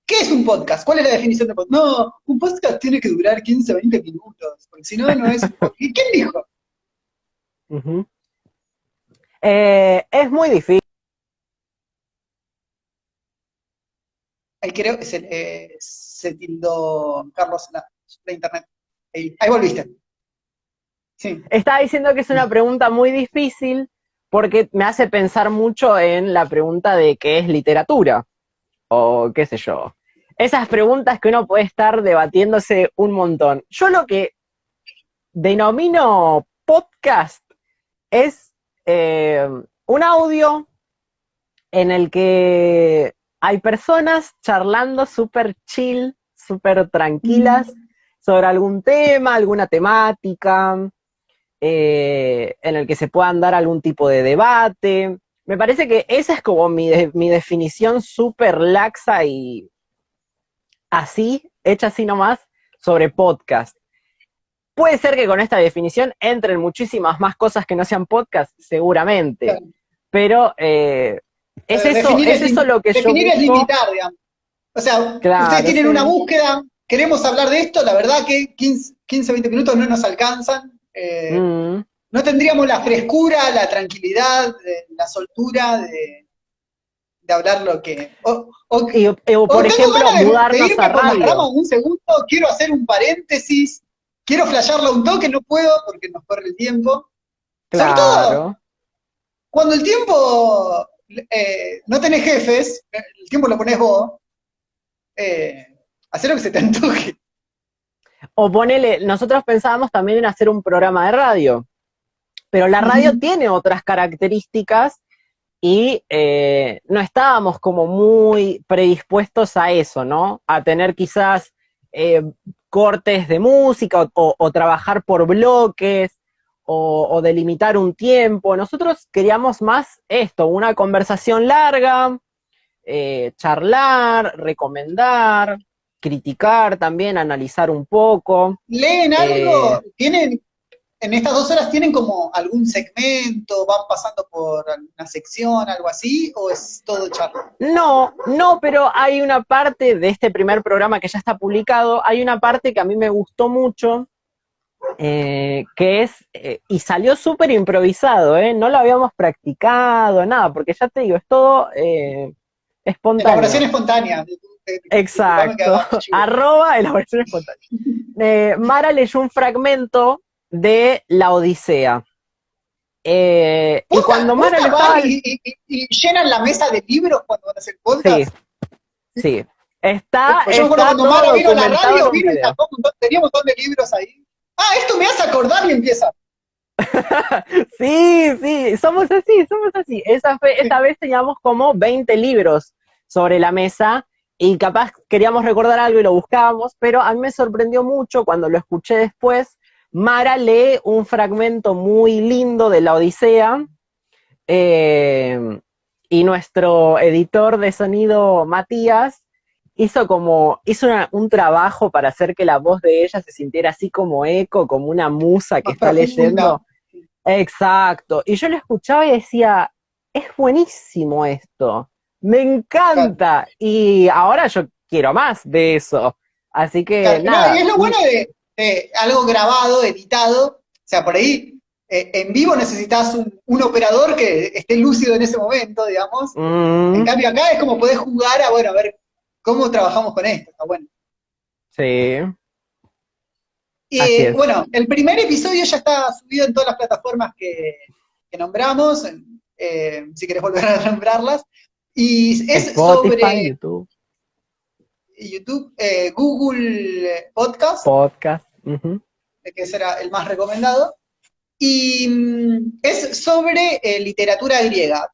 Speaker 1: ¿qué es un podcast? ¿Cuál es la definición de podcast? No, un podcast tiene que durar 15, 20 minutos, porque si no, no es un podcast. ¿Y quién dijo?
Speaker 2: Ujú. Es muy difícil.
Speaker 1: Ahí creo que se tildó Carlos en la internet. Ahí volviste. Sí.
Speaker 2: Estaba diciendo que es una pregunta muy difícil porque me hace pensar mucho en la pregunta de qué es literatura o qué sé yo. Esas preguntas que uno puede estar debatiéndose un montón. Yo lo que denomino podcast es un audio en el que hay personas charlando súper chill, súper tranquilas sobre algún tema, alguna temática, en el que se puedan dar algún tipo de debate. Me parece que esa es como mi definición súper laxa y así, hecha así nomás, sobre podcast. Puede ser que con esta definición entren muchísimas más cosas que no sean podcast, seguramente,
Speaker 1: Claro.
Speaker 2: pero
Speaker 1: Definir
Speaker 2: es eso lo que yo
Speaker 1: definir es
Speaker 2: busco.
Speaker 1: limitar, digamos. O sea, ustedes
Speaker 2: Claro,
Speaker 1: tienen una
Speaker 2: sí.
Speaker 1: búsqueda, queremos hablar de esto, la verdad que 15 20 minutos no nos alcanzan.
Speaker 2: Mm.
Speaker 1: No tendríamos la frescura, la tranquilidad, la soltura de hablar lo que.
Speaker 2: O,
Speaker 1: O
Speaker 2: por
Speaker 1: tengo
Speaker 2: ejemplo,
Speaker 1: ganas de
Speaker 2: mudarnos a
Speaker 1: irme por las ramas
Speaker 2: radio.
Speaker 1: un segundo, quiero hacer un paréntesis, quiero flashearla un toque, no puedo porque nos corre el tiempo. Sobre todo
Speaker 2: Claro.
Speaker 1: cuando el tiempo no tenés jefes, el tiempo lo pones vos, eh, hacer lo que se te antoje.
Speaker 2: O ponele, nosotros pensábamos también en hacer un programa de radio, pero la radio tiene otras características y no estábamos como muy predispuestos a eso, ¿no? A tener quizás eh, cortes de música o trabajar por bloques o delimitar un tiempo. Nosotros queríamos más esto, una conversación larga, charlar, recomendar, criticar también, analizar un poco.
Speaker 1: ¿Leen
Speaker 2: Eh,
Speaker 1: algo? ¿Tienen, en estas 2 horas tienen como algún segmento, van pasando por alguna sección, algo así, o es todo charla?
Speaker 2: No, no, pero hay una parte de este primer programa que ya está publicado, hay una parte que a mí me gustó mucho, que es, y salió súper improvisado, no lo habíamos practicado, nada, porque ya te digo, es todo
Speaker 1: Elaboración
Speaker 2: espontáneo.
Speaker 1: espontánea. Disculpame que
Speaker 2: Exacto,
Speaker 1: haga chivo.
Speaker 2: arroba elaboración espontánea. Mara leyó un fragmento de La Odisea. Y
Speaker 1: ¿Posta,
Speaker 2: cuando Mara
Speaker 1: posta
Speaker 2: lo
Speaker 1: van
Speaker 2: estaba...
Speaker 1: y llenan la mesa de libros cuando van a hacer
Speaker 2: Sí,
Speaker 1: podcast?
Speaker 2: sí. Está,
Speaker 1: Pues yo me acuerdo
Speaker 2: está
Speaker 1: cuando
Speaker 2: todo
Speaker 1: Mara vino a la
Speaker 2: documentado
Speaker 1: radio,
Speaker 2: en un
Speaker 1: vino y
Speaker 2: video.
Speaker 1: sacó tenía un montón de libros ahí. Esto me hace acordar y empieza.
Speaker 2: Sí, sí, somos así, somos así. Esa vez teníamos como 20 libros sobre la mesa y capaz queríamos recordar algo y lo buscábamos, pero a mí me sorprendió mucho cuando lo escuché después. Mara lee un fragmento muy lindo de la Odisea eh, y nuestro editor de sonido, Matías, un trabajo para hacer que la voz de ella se sintiera así como eco, como una musa que
Speaker 1: Más
Speaker 2: está
Speaker 1: profunda.
Speaker 2: leyendo. Exacto. Y yo lo escuchaba y decía, es buenísimo esto, me
Speaker 1: Claro,
Speaker 2: encanta. Y ahora yo quiero más de eso. Así que
Speaker 1: claro. No, y
Speaker 2: nada.
Speaker 1: es lo bueno de algo grabado, editado. O sea, por ahí en vivo necesitas un operador que esté lúcido en ese momento, digamos. En
Speaker 2: Mm,
Speaker 1: cambio acá es como podés jugar bueno, a ver cómo trabajamos con esto. Está bueno.
Speaker 2: sí. Así es.
Speaker 1: Bueno, el primer episodio ya está subido en todas las plataformas que nombramos, si querés volver a nombrarlas, y es
Speaker 2: Spotify,
Speaker 1: sobre
Speaker 2: YouTube,
Speaker 1: YouTube, Google Podcast,
Speaker 2: podcast. Ujú.
Speaker 1: que será el más recomendado, y es sobre literatura griega.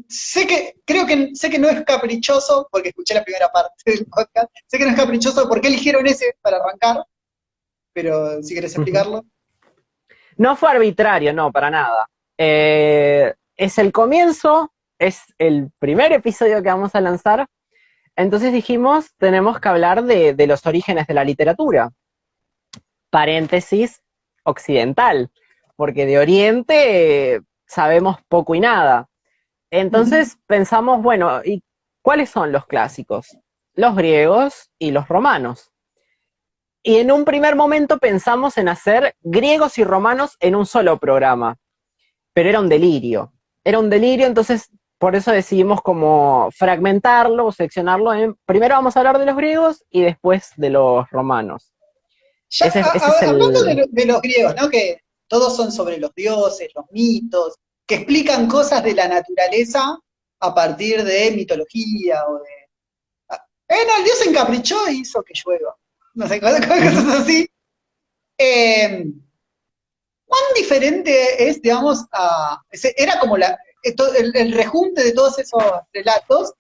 Speaker 1: Sé que no es caprichoso, porque escuché la primera parte del podcast, sé que no es caprichoso por qué eligieron ese para arrancar, pero si querés
Speaker 2: Ujú.
Speaker 1: explicarlo.
Speaker 2: No fue arbitrario, no, para nada. Es el comienzo, es el primer episodio que vamos a lanzar. Entonces dijimos, tenemos que hablar de los orígenes de la literatura. Paréntesis, occidental, porque de Oriente sabemos poco y nada. Entonces pensamos, bueno, ¿y cuáles son los clásicos? Los griegos y los romanos. Y en un primer momento pensamos en hacer griegos y romanos en un solo programa, pero era un delirio. Era un delirio, entonces por eso decidimos como fragmentarlo o seccionarlo en, primero vamos a hablar de los griegos y después de los romanos.
Speaker 1: Ya,
Speaker 2: Ese es
Speaker 1: hablando
Speaker 2: el...
Speaker 1: de los griegos, ¿no? Que todos son sobre los dioses, los mitos, que explican cosas de la naturaleza a partir de mitología o de... No, el dios se encaprichó y hizo que llueva. No sé, cosas así. Eh, ¿Cuán diferente es, digamos, era como el rejunte de todos esos relatos,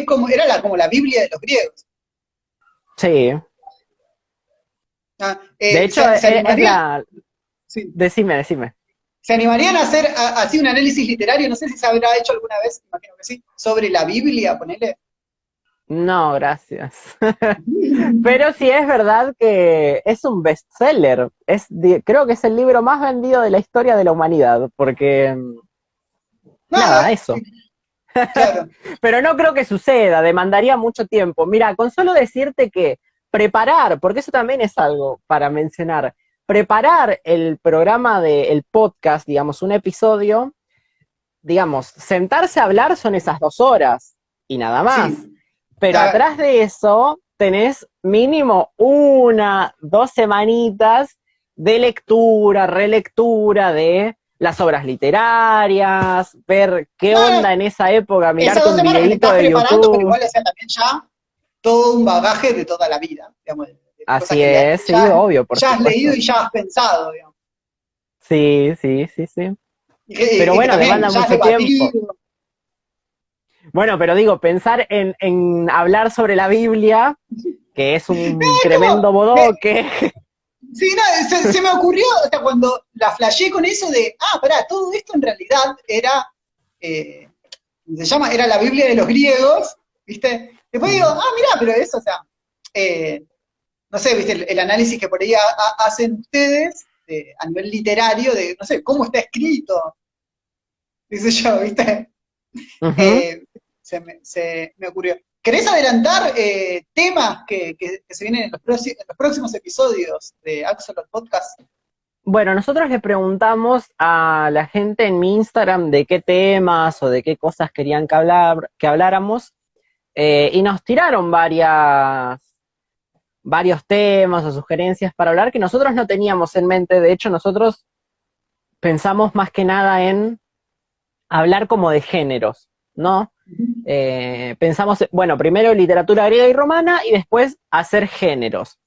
Speaker 1: como la Biblia de los griegos?
Speaker 2: Sí. De hecho,
Speaker 1: ¿Se
Speaker 2: es
Speaker 1: animaría?
Speaker 2: la...
Speaker 1: Sí.
Speaker 2: Decime.
Speaker 1: ¿Se animarían a hacer así un análisis literario? No sé si se habrá hecho alguna vez, imagino que sí, sobre la Biblia, ponele.
Speaker 2: No, gracias. Pero sí es verdad que es un bestseller. Creo que es el libro más vendido de la historia de la humanidad, porque nada,
Speaker 1: Nada,
Speaker 2: eso.
Speaker 1: claro.
Speaker 2: Pero no creo que suceda, demandaría mucho tiempo. Mira, con solo decirte que preparar, porque eso también es algo para mencionar, preparar el programa del podcast, digamos, un episodio, digamos, sentarse a hablar son esas 2 horas y nada más.
Speaker 1: Sí.
Speaker 2: Pero atrás de eso tenés mínimo 1, 2 semanitas de lectura, relectura de las obras literarias, ver qué
Speaker 1: No,
Speaker 2: onda en esa época,
Speaker 1: esas
Speaker 2: mirarte
Speaker 1: 2
Speaker 2: un
Speaker 1: semanas que te
Speaker 2: videíto
Speaker 1: estás
Speaker 2: de
Speaker 1: preparando, pero
Speaker 2: YouTube.
Speaker 1: igual, o sea, también ya todo un bagaje de toda la vida, digamos, de cosas
Speaker 2: Así
Speaker 1: que
Speaker 2: es, sí, obvio, por
Speaker 1: ya has leído
Speaker 2: supuesto.
Speaker 1: y ya has pensado, digamos.
Speaker 2: Sí. Pero
Speaker 1: Y que
Speaker 2: bueno,
Speaker 1: también
Speaker 2: demanda
Speaker 1: ya has
Speaker 2: mucho tiempo.
Speaker 1: debatido.
Speaker 2: Bueno, pero digo, pensar en hablar sobre la Biblia, que es un
Speaker 1: Es como,
Speaker 2: tremendo bodoque.
Speaker 1: sí, no, se me ocurrió, o sea, cuando la flasheé con eso de, pará, todo esto en realidad era, eh, era la Biblia de los griegos, ¿viste? Después digo, mirá, pero eso, o sea, no sé, ¿viste? El análisis que por ahí hacen ustedes a nivel literario de, no sé, cómo está escrito, dice yo, ¿viste?
Speaker 2: Ujú.
Speaker 1: Eh, se me ocurrió. ¿Querés adelantar temas que se vienen en los próximos episodios de Axolot Podcast?
Speaker 2: Bueno, nosotros le preguntamos a la gente en mi Instagram de qué temas o de qué cosas querían que habláramos, y nos tiraron varios temas o sugerencias para hablar que nosotros no teníamos en mente. De hecho, nosotros pensamos más que nada en hablar como de géneros, ¿no? Pensamos, bueno, primero literatura griega y romana y después hacer géneros.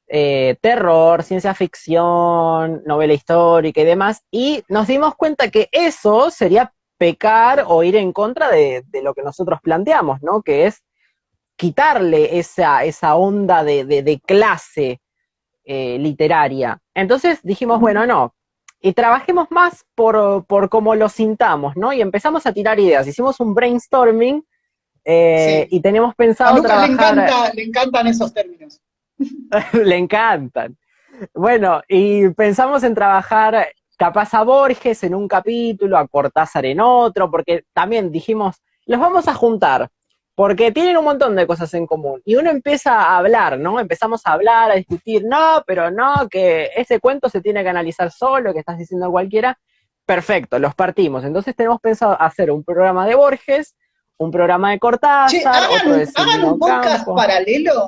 Speaker 2: Terror, ciencia ficción, novela histórica y demás, y nos dimos cuenta que eso sería pecar o ir en contra de lo que nosotros planteamos, ¿no? Que es quitarle esa onda de clase literaria. Entonces dijimos, bueno, no, y trabajemos más por cómo lo sintamos, ¿no? Y empezamos a tirar ideas, hicimos un brainstorming
Speaker 1: Sí.
Speaker 2: y tenemos
Speaker 1: A
Speaker 2: pensado
Speaker 1: Lucas
Speaker 2: trabajar,
Speaker 1: le encantan esos términos.
Speaker 2: le encantan. Bueno, y pensamos en trabajar capaz a Borges en un capítulo, a Cortázar en otro, porque también dijimos, los vamos a juntar, porque tienen un montón de cosas en común. Y uno empieza a hablar, ¿no? Empezamos a hablar, a discutir, no, pero no, que ese cuento se tiene que analizar solo, que estás diciendo cualquiera. Perfecto, los partimos. Entonces tenemos pensado hacer un programa de Borges, un programa de
Speaker 1: Che,
Speaker 2: Cortázar, otro de
Speaker 1: hagan un
Speaker 2: Silvino Campo.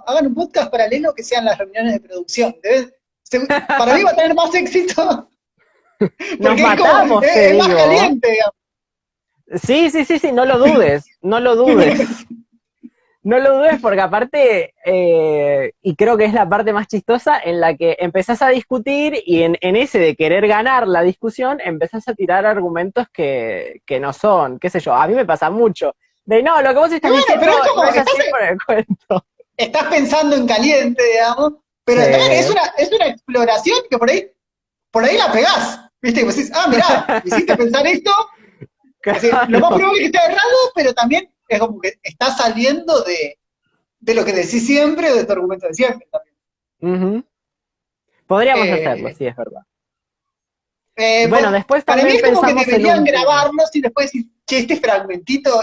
Speaker 1: hagan un podcast paralelo que sean las reuniones de producción. Para mí va a tener más éxito
Speaker 2: Nos
Speaker 1: porque es como,
Speaker 2: matamos, te
Speaker 1: es más
Speaker 2: digo.
Speaker 1: caliente, digamos.
Speaker 2: Sí, no lo dudes, no lo dudes. No lo dudes porque aparte, y creo que es la parte más chistosa, en la que empezás a discutir y en ese de querer ganar la discusión, empezás a tirar argumentos que no son, qué sé yo, a mí me pasa mucho. De no, lo que vos
Speaker 1: Y
Speaker 2: estás
Speaker 1: bueno,
Speaker 2: diciendo
Speaker 1: pero es como,
Speaker 2: no es así por el cuento.
Speaker 1: estás pensando en caliente, digamos, pero también
Speaker 2: Sí.
Speaker 1: es una exploración que por ahí la pegás. ¿Viste? Y vos decís, mirá, me hiciste pensar esto. Es decir, lo más
Speaker 2: Claro.
Speaker 1: probable es que esté errado, pero también es como que estás saliendo de lo que decís siempre o de tu argumento de siempre también.
Speaker 2: Ujú. Podríamos hacerlo,
Speaker 1: Eh,
Speaker 2: sí, es verdad. Bueno, después
Speaker 1: para mí
Speaker 2: también
Speaker 1: es como que
Speaker 2: pensamos en
Speaker 1: deberían
Speaker 2: un tema.
Speaker 1: grabarlos y después decir, che, este fragmentito,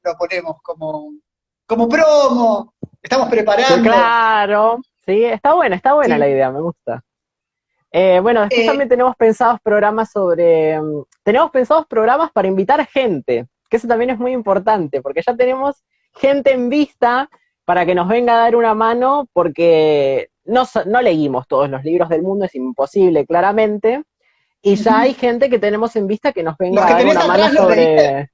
Speaker 1: lo ponemos como promo, estamos preparando.
Speaker 2: Claro, sí, está buena la
Speaker 1: Sí.
Speaker 2: idea, me gusta. Bueno, después
Speaker 1: Eh,
Speaker 2: también tenemos pensados programas tenemos pensados programas para invitar gente, que eso también es muy importante, porque ya tenemos gente en vista para que nos venga a dar una mano, porque no leímos todos los libros del mundo, es imposible, claramente, y ya hay gente que tenemos en vista que nos
Speaker 1: los
Speaker 2: venga a
Speaker 1: que
Speaker 2: dar
Speaker 1: tenés
Speaker 2: una mano
Speaker 1: atrás los leíste.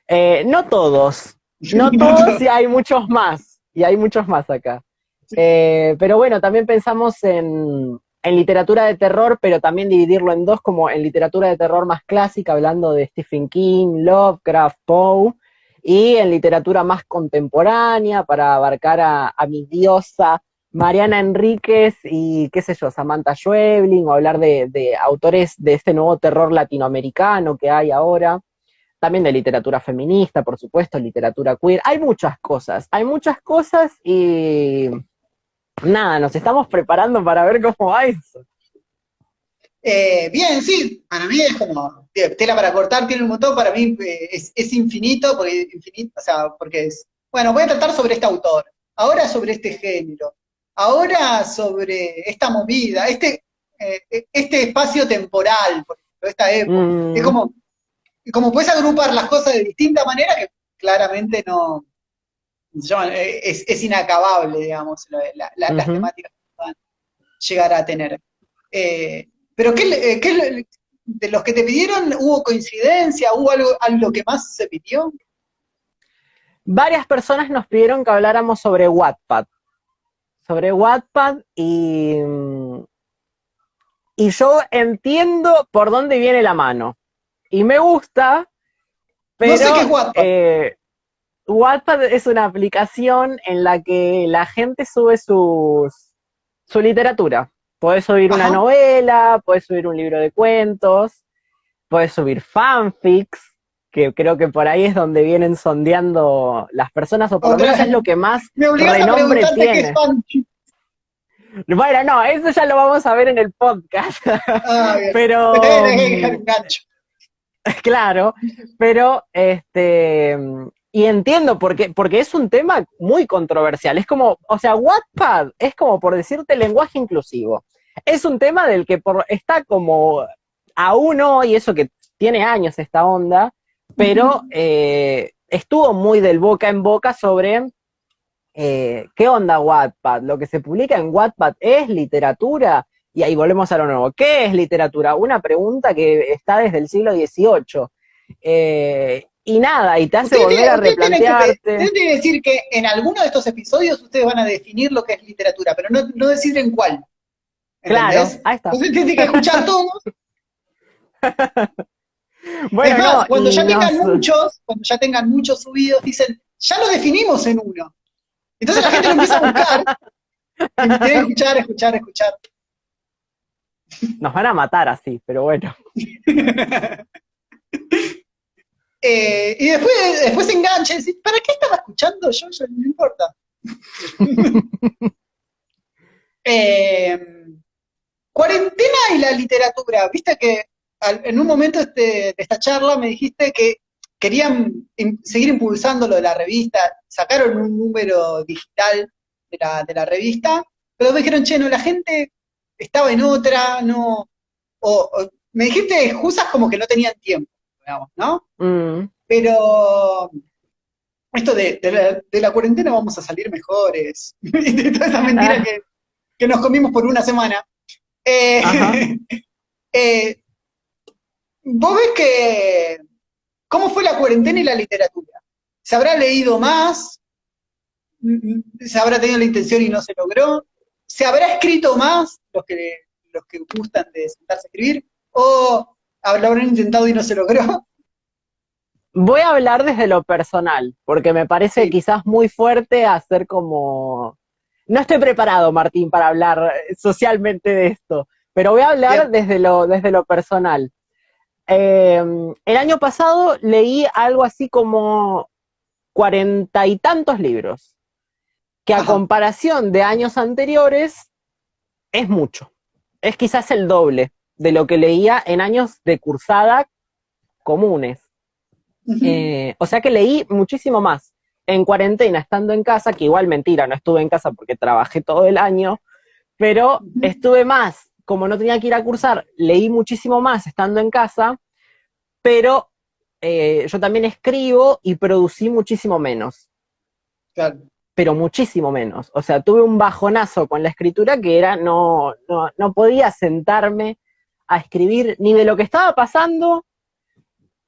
Speaker 2: sobre... no todos, no
Speaker 1: No
Speaker 2: todos
Speaker 1: todo.
Speaker 2: y hay muchos más, y hay muchos más acá. Pero bueno, también pensamos en literatura de terror, pero también dividirlo en dos, como en literatura de terror más clásica, hablando de Stephen King, Lovecraft, Poe, y en literatura más contemporánea, para abarcar a mi diosa Mariana Enríquez y, qué sé yo, Samantha Schweblin, o hablar de autores de este nuevo terror latinoamericano que hay ahora. También de literatura feminista, por supuesto, literatura queer. Hay muchas cosas y nada, nos estamos preparando para ver cómo va eso.
Speaker 1: Bien, sí, para mí es como tela para cortar, tiene un montón, para mí es infinito, o sea, porque es, bueno, voy a tratar sobre este autor, ahora sobre este género, ahora sobre esta movida, este espacio temporal, por ejemplo, esta época.
Speaker 2: Mm,
Speaker 1: Como puedes agrupar las cosas de distinta manera que claramente no, es inacabable, digamos, las
Speaker 2: ujú.
Speaker 1: temáticas que puedan llegar a tener. Eh, pero de los que te pidieron, ¿hubo coincidencia? ¿Hubo algo que más se pidió?
Speaker 2: Varias personas nos pidieron que habláramos sobre Wattpad y yo entiendo por dónde viene la mano. Y me gusta,
Speaker 1: No sé qué es
Speaker 2: pero
Speaker 1: Wattpad.
Speaker 2: Wattpad es una aplicación en la que la gente sube su literatura. Podés subir una
Speaker 1: Ajá.
Speaker 2: novela, podés subir un libro de cuentos, podés subir fanfics, que creo que por ahí es donde vienen sondeando las personas, o por lo
Speaker 1: Otra,
Speaker 2: menos es lo que más
Speaker 1: me obligas a
Speaker 2: renombre
Speaker 1: preguntarte qué es
Speaker 2: tiene.
Speaker 1: fan.
Speaker 2: Bueno, no, eso ya lo vamos a ver en el podcast,
Speaker 1: Ah, bien. Te
Speaker 2: pero
Speaker 1: tenés que dejar un gancho.
Speaker 2: claro, pero y entiendo porque es un tema muy controversial. Es como, o sea, Wattpad es como por decirte lenguaje inclusivo. Es un tema del que está como aún hoy, eso que tiene años esta onda, pero estuvo muy del boca en boca sobre ¿qué onda Wattpad? Lo que se publica en Wattpad es literatura. Y ahí volvemos a lo nuevo. ¿Qué es literatura? Una pregunta que está desde el siglo XVIII. Y nada, y te hace volver a replantearte.
Speaker 1: Ustedes tienen que decir que en alguno de estos episodios ustedes van a definir lo que es literatura, pero no decir en cuál.
Speaker 2: Claro,
Speaker 1: ¿Entendés?
Speaker 2: ahí está.
Speaker 1: Entonces tienen que escuchar todos. Es
Speaker 2: Bueno,
Speaker 1: más,
Speaker 2: no, y nos.
Speaker 1: cuando ya tengan muchos subidos, dicen, ya lo definimos en uno. Entonces la gente lo empieza a buscar y tiene que escuchar, escuchar, escuchar.
Speaker 2: Nos van a matar así, pero bueno.
Speaker 1: Y después se engancha y dice, ¿para qué estaba escuchando yo? No importa. Eh, Cuarentena y la literatura. Viste que en un momento de esta charla me dijiste que querían seguir impulsando lo de la revista, sacaron un número digital de la revista, pero me dijeron, che, no, la gente estaba en otra, no, me dijiste excusas como que no tenían tiempo, digamos, ¿no? Pero esto de la cuarentena vamos a salir mejores. De toda esa mentira que nos comimos por una semana.
Speaker 2: Ajá.
Speaker 1: Eh, eh, vos ves que, ¿cómo fue la cuarentena y la literatura? ¿Se habrá leído más? ¿Se habrá tenido la intención y no se logró? ¿Se habrá escrito más los que gustan de sentarse a escribir? ¿O lo habrán intentado y no se logró?
Speaker 2: Voy a hablar desde lo personal, porque me parece
Speaker 1: Sí,
Speaker 2: quizás muy fuerte hacer como... No estoy preparado, Martín, para hablar socialmente de esto, pero voy a hablar
Speaker 1: bien.
Speaker 2: desde lo personal. El año pasado leí algo así como 40 y tantos libros, que a
Speaker 1: Ajá.
Speaker 2: comparación de años anteriores es mucho. Es quizás el doble de lo que leía en años de cursada comunes.
Speaker 1: Ujú,
Speaker 2: O sea que leí muchísimo más en cuarentena, estando en casa, que igual mentira, no estuve en casa porque trabajé todo el año, pero
Speaker 1: ujú.
Speaker 2: estuve más, como no tenía que ir a cursar, leí muchísimo más estando en casa, pero yo también escribo y producí muchísimo menos,
Speaker 1: Claro.
Speaker 2: pero muchísimo menos. O sea, tuve un bajonazo con la escritura que era, no podía sentarme a escribir ni de lo que estaba pasando,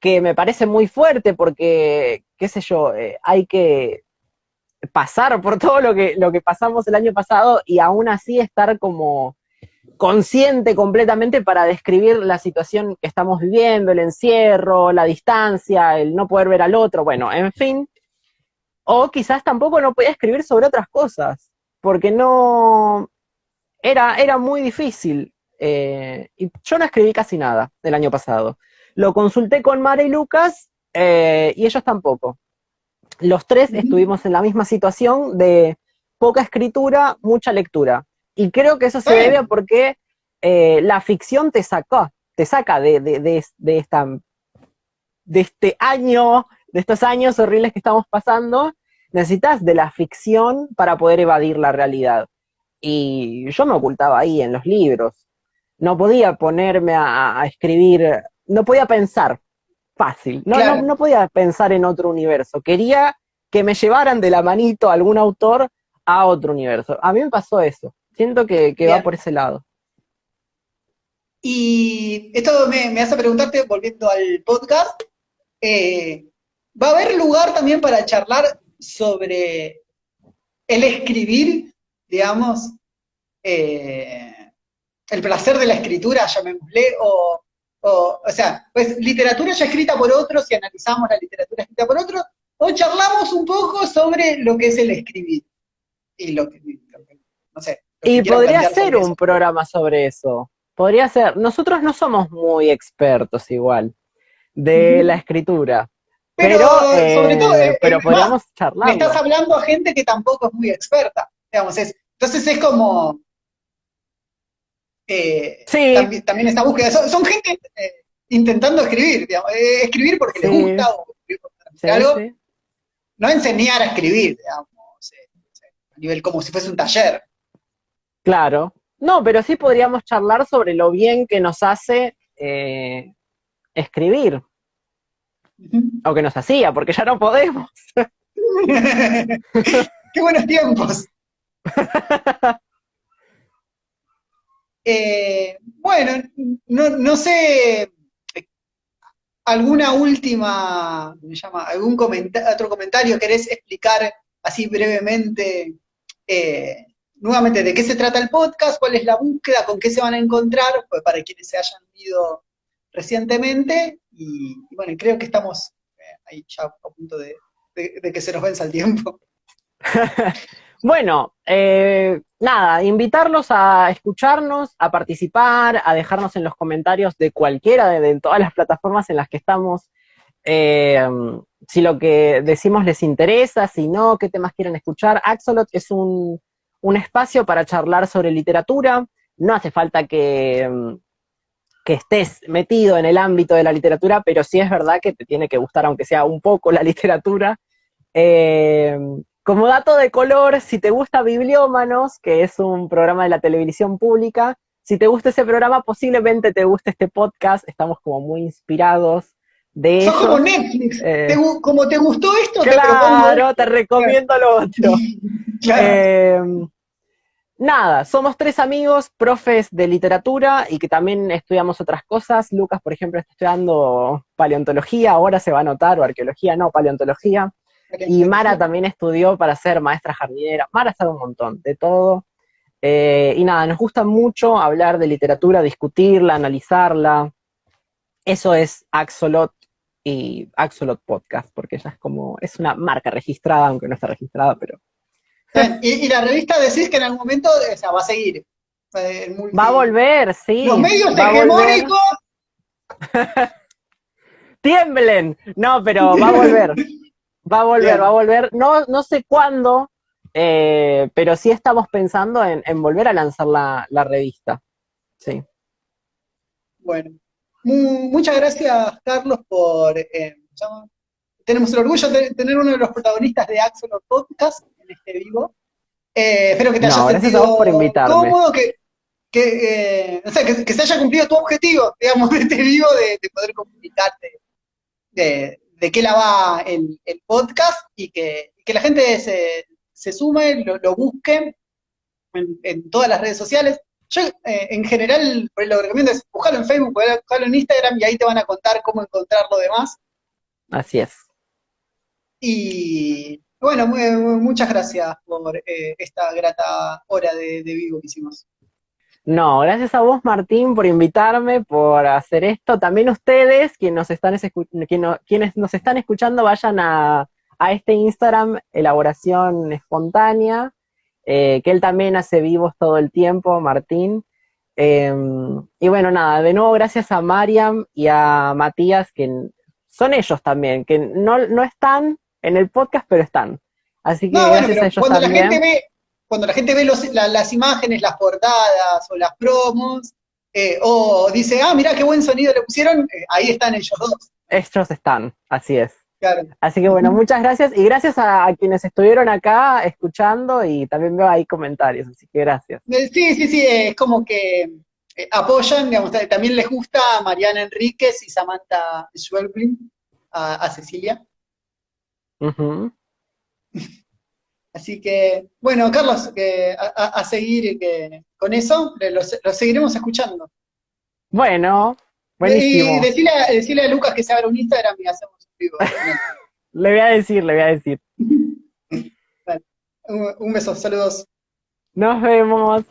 Speaker 2: que me parece muy fuerte porque, qué sé yo, hay que pasar por todo lo que pasamos el año pasado y aún así estar como consciente completamente para describir la situación que estamos viviendo, el encierro, la distancia, el no poder ver al otro, bueno, en fin. O quizás tampoco no podía escribir sobre otras cosas, porque no, era muy difícil. Y yo no escribí casi nada el año pasado. Lo consulté con Mara y Lucas y ellos tampoco. Los tres
Speaker 1: Ujú.
Speaker 2: estuvimos en la misma situación de poca escritura, mucha lectura. Y creo que eso se
Speaker 1: Está
Speaker 2: debe a
Speaker 1: bien.
Speaker 2: porque la ficción te saca de este año, de estos años horribles que estamos pasando. Necesitas de la ficción para poder evadir la realidad. Y yo me ocultaba ahí en los libros. No podía ponerme a escribir, no podía pensar fácil.
Speaker 1: Claro.
Speaker 2: No podía pensar en otro universo. Quería que me llevaran de la manito a algún autor a otro universo. A mí me pasó eso. Siento que va por
Speaker 1: Bien.
Speaker 2: ese lado.
Speaker 1: Y esto me hace preguntarte, volviendo al podcast, eh, ¿va a haber lugar también para charlar sobre el escribir, digamos, eh, el placer de la escritura, llamémosle, o sea, pues literatura ya escrita por otros y analizamos la literatura escrita por otros, o charlamos un poco sobre lo que es el escribir y no sé, lo que
Speaker 2: Y
Speaker 1: quieran
Speaker 2: podría
Speaker 1: plantear
Speaker 2: ser
Speaker 1: sobre
Speaker 2: un
Speaker 1: eso.
Speaker 2: programa sobre eso. Podría ser. Nosotros no somos muy expertos igual de la
Speaker 1: Ujú.
Speaker 2: escritura,
Speaker 1: Pero sobre todo,
Speaker 2: pero
Speaker 1: es más,
Speaker 2: podríamos
Speaker 1: me estás
Speaker 2: charlarlo.
Speaker 1: hablando a gente que tampoco es muy experta, digamos, entonces es como
Speaker 2: Sí,
Speaker 1: también esta búsqueda, son gente intentando escribir, digamos, escribir porque les
Speaker 2: sí,
Speaker 1: gusta o escribir por transmitir
Speaker 2: sí,
Speaker 1: algo,
Speaker 2: sí.
Speaker 1: no enseñar a escribir, digamos, a nivel como si fuese un taller.
Speaker 2: Claro. No, pero sí podríamos charlar sobre lo bien que nos hace escribir,
Speaker 1: Ujú.
Speaker 2: o que nos hacía, porque ya no podemos.
Speaker 1: Qué buenos tiempos. Bueno, no sé, alguna última, ¿cómo se llama? ¿Algún otro comentario querés explicar así brevemente? Nuevamente, ¿de qué se trata el podcast? ¿Cuál es la búsqueda? ¿Con qué se van a encontrar? Pues para quienes se hayan ido recientemente. Y bueno, creo que estamos ahí ya a punto de que se nos venza el tiempo.
Speaker 2: Bueno, nada, invitarlos a escucharnos, a participar, a dejarnos en los comentarios de cualquiera de todas las plataformas en las que estamos, eh, si lo que decimos les interesa, si no, qué temas quieren escuchar. Axolot es un espacio para charlar sobre literatura. No hace falta que estés metido en el ámbito de la literatura, pero sí es verdad que te tiene que gustar, aunque sea un poco, la literatura. Eh, Como dato de color, si te gusta Bibliómanos, que es un programa de la televisión pública, si te gusta ese programa, posiblemente te guste este podcast. Estamos como muy inspirados de
Speaker 1: Sos como
Speaker 2: ellos.
Speaker 1: Netflix. Como te gustó esto,
Speaker 2: Claro, te recomiendo lo otro.
Speaker 1: Claro.
Speaker 2: Nada, somos 3 amigos, profes de literatura y que también estudiamos otras cosas. Lucas, por ejemplo, está estudiando paleontología, ahora se va a anotar, o arqueología, no, paleontología. Y Mara también estudió para ser maestra jardinera. Mara sabe un montón, de todo. Y nada, nos gusta mucho hablar de literatura, discutirla, analizarla. Eso es Axolot y Axolot Podcast, porque ya es una marca registrada, aunque no está registrada, pero
Speaker 1: Y la revista decís que en algún momento, o sea, va a seguir.
Speaker 2: va a volver,
Speaker 1: Los
Speaker 2: sí,
Speaker 1: medios
Speaker 2: va a volver.
Speaker 1: hegemónicos.
Speaker 2: ¡Tiemblen! No, pero va a volver, va a volver, va a
Speaker 1: Bien,
Speaker 2: volver. No, no sé cuándo, pero sí estamos pensando en volver a lanzar la revista. Sí.
Speaker 1: bueno. Muchas gracias, Carlos, por... tenemos el orgullo de tener uno de los protagonistas de Axolot Podcast en este vivo. Espero que te hayas
Speaker 2: No, gracias a vos por
Speaker 1: sentido
Speaker 2: invitarme.
Speaker 1: cómodo, o sea, que se haya cumplido tu objetivo, digamos, de este vivo, de poder comunicarte de qué la va el podcast y que la gente se sume, lo busque en todas las redes sociales. Yo, en general, lo que recomiendo es buscarlo en Facebook, buscarlo en Instagram y ahí te van a contar cómo encontrar lo demás.
Speaker 2: Así es.
Speaker 1: Y bueno, muchas gracias por esta grata hora de vivo que hicimos.
Speaker 2: No, gracias a vos, Martín, por invitarme, por hacer esto. También ustedes, quienes nos están escuchando, vayan a este Instagram, Elaboración Espontánea, que él también hace vivos todo el tiempo, Martín. Y bueno, nada, de nuevo gracias a Mariam y a Matías, que son ellos también, que no están en el podcast, pero están. Así que
Speaker 1: No, bueno,
Speaker 2: gracias a
Speaker 1: pero
Speaker 2: ellos también.
Speaker 1: cuando la gente ve las imágenes, las portadas o las promos, o dice, ah, mirá qué buen sonido le pusieron, ahí están ellos dos.
Speaker 2: Ellos están, así es.
Speaker 1: Claro.
Speaker 2: Así que bueno, muchas gracias y gracias a quienes estuvieron acá escuchando y también veo ahí comentarios, así que gracias.
Speaker 1: Sí, sí, sí, es como que apoyan, digamos, también les gusta a Mariana Enríquez y Samantha Schweblin, a Cecilia.
Speaker 2: Ujú.
Speaker 1: Así que, bueno, Carlos, a seguir con eso, los seguiremos escuchando.
Speaker 2: Bueno,
Speaker 1: Y
Speaker 2: buenísimo.
Speaker 1: decirle a Lucas que se abra un Instagram y hacemos un vivo con él.
Speaker 2: Le voy a decir, le voy a decir.
Speaker 1: Vale. Un beso, saludos.
Speaker 2: Nos vemos.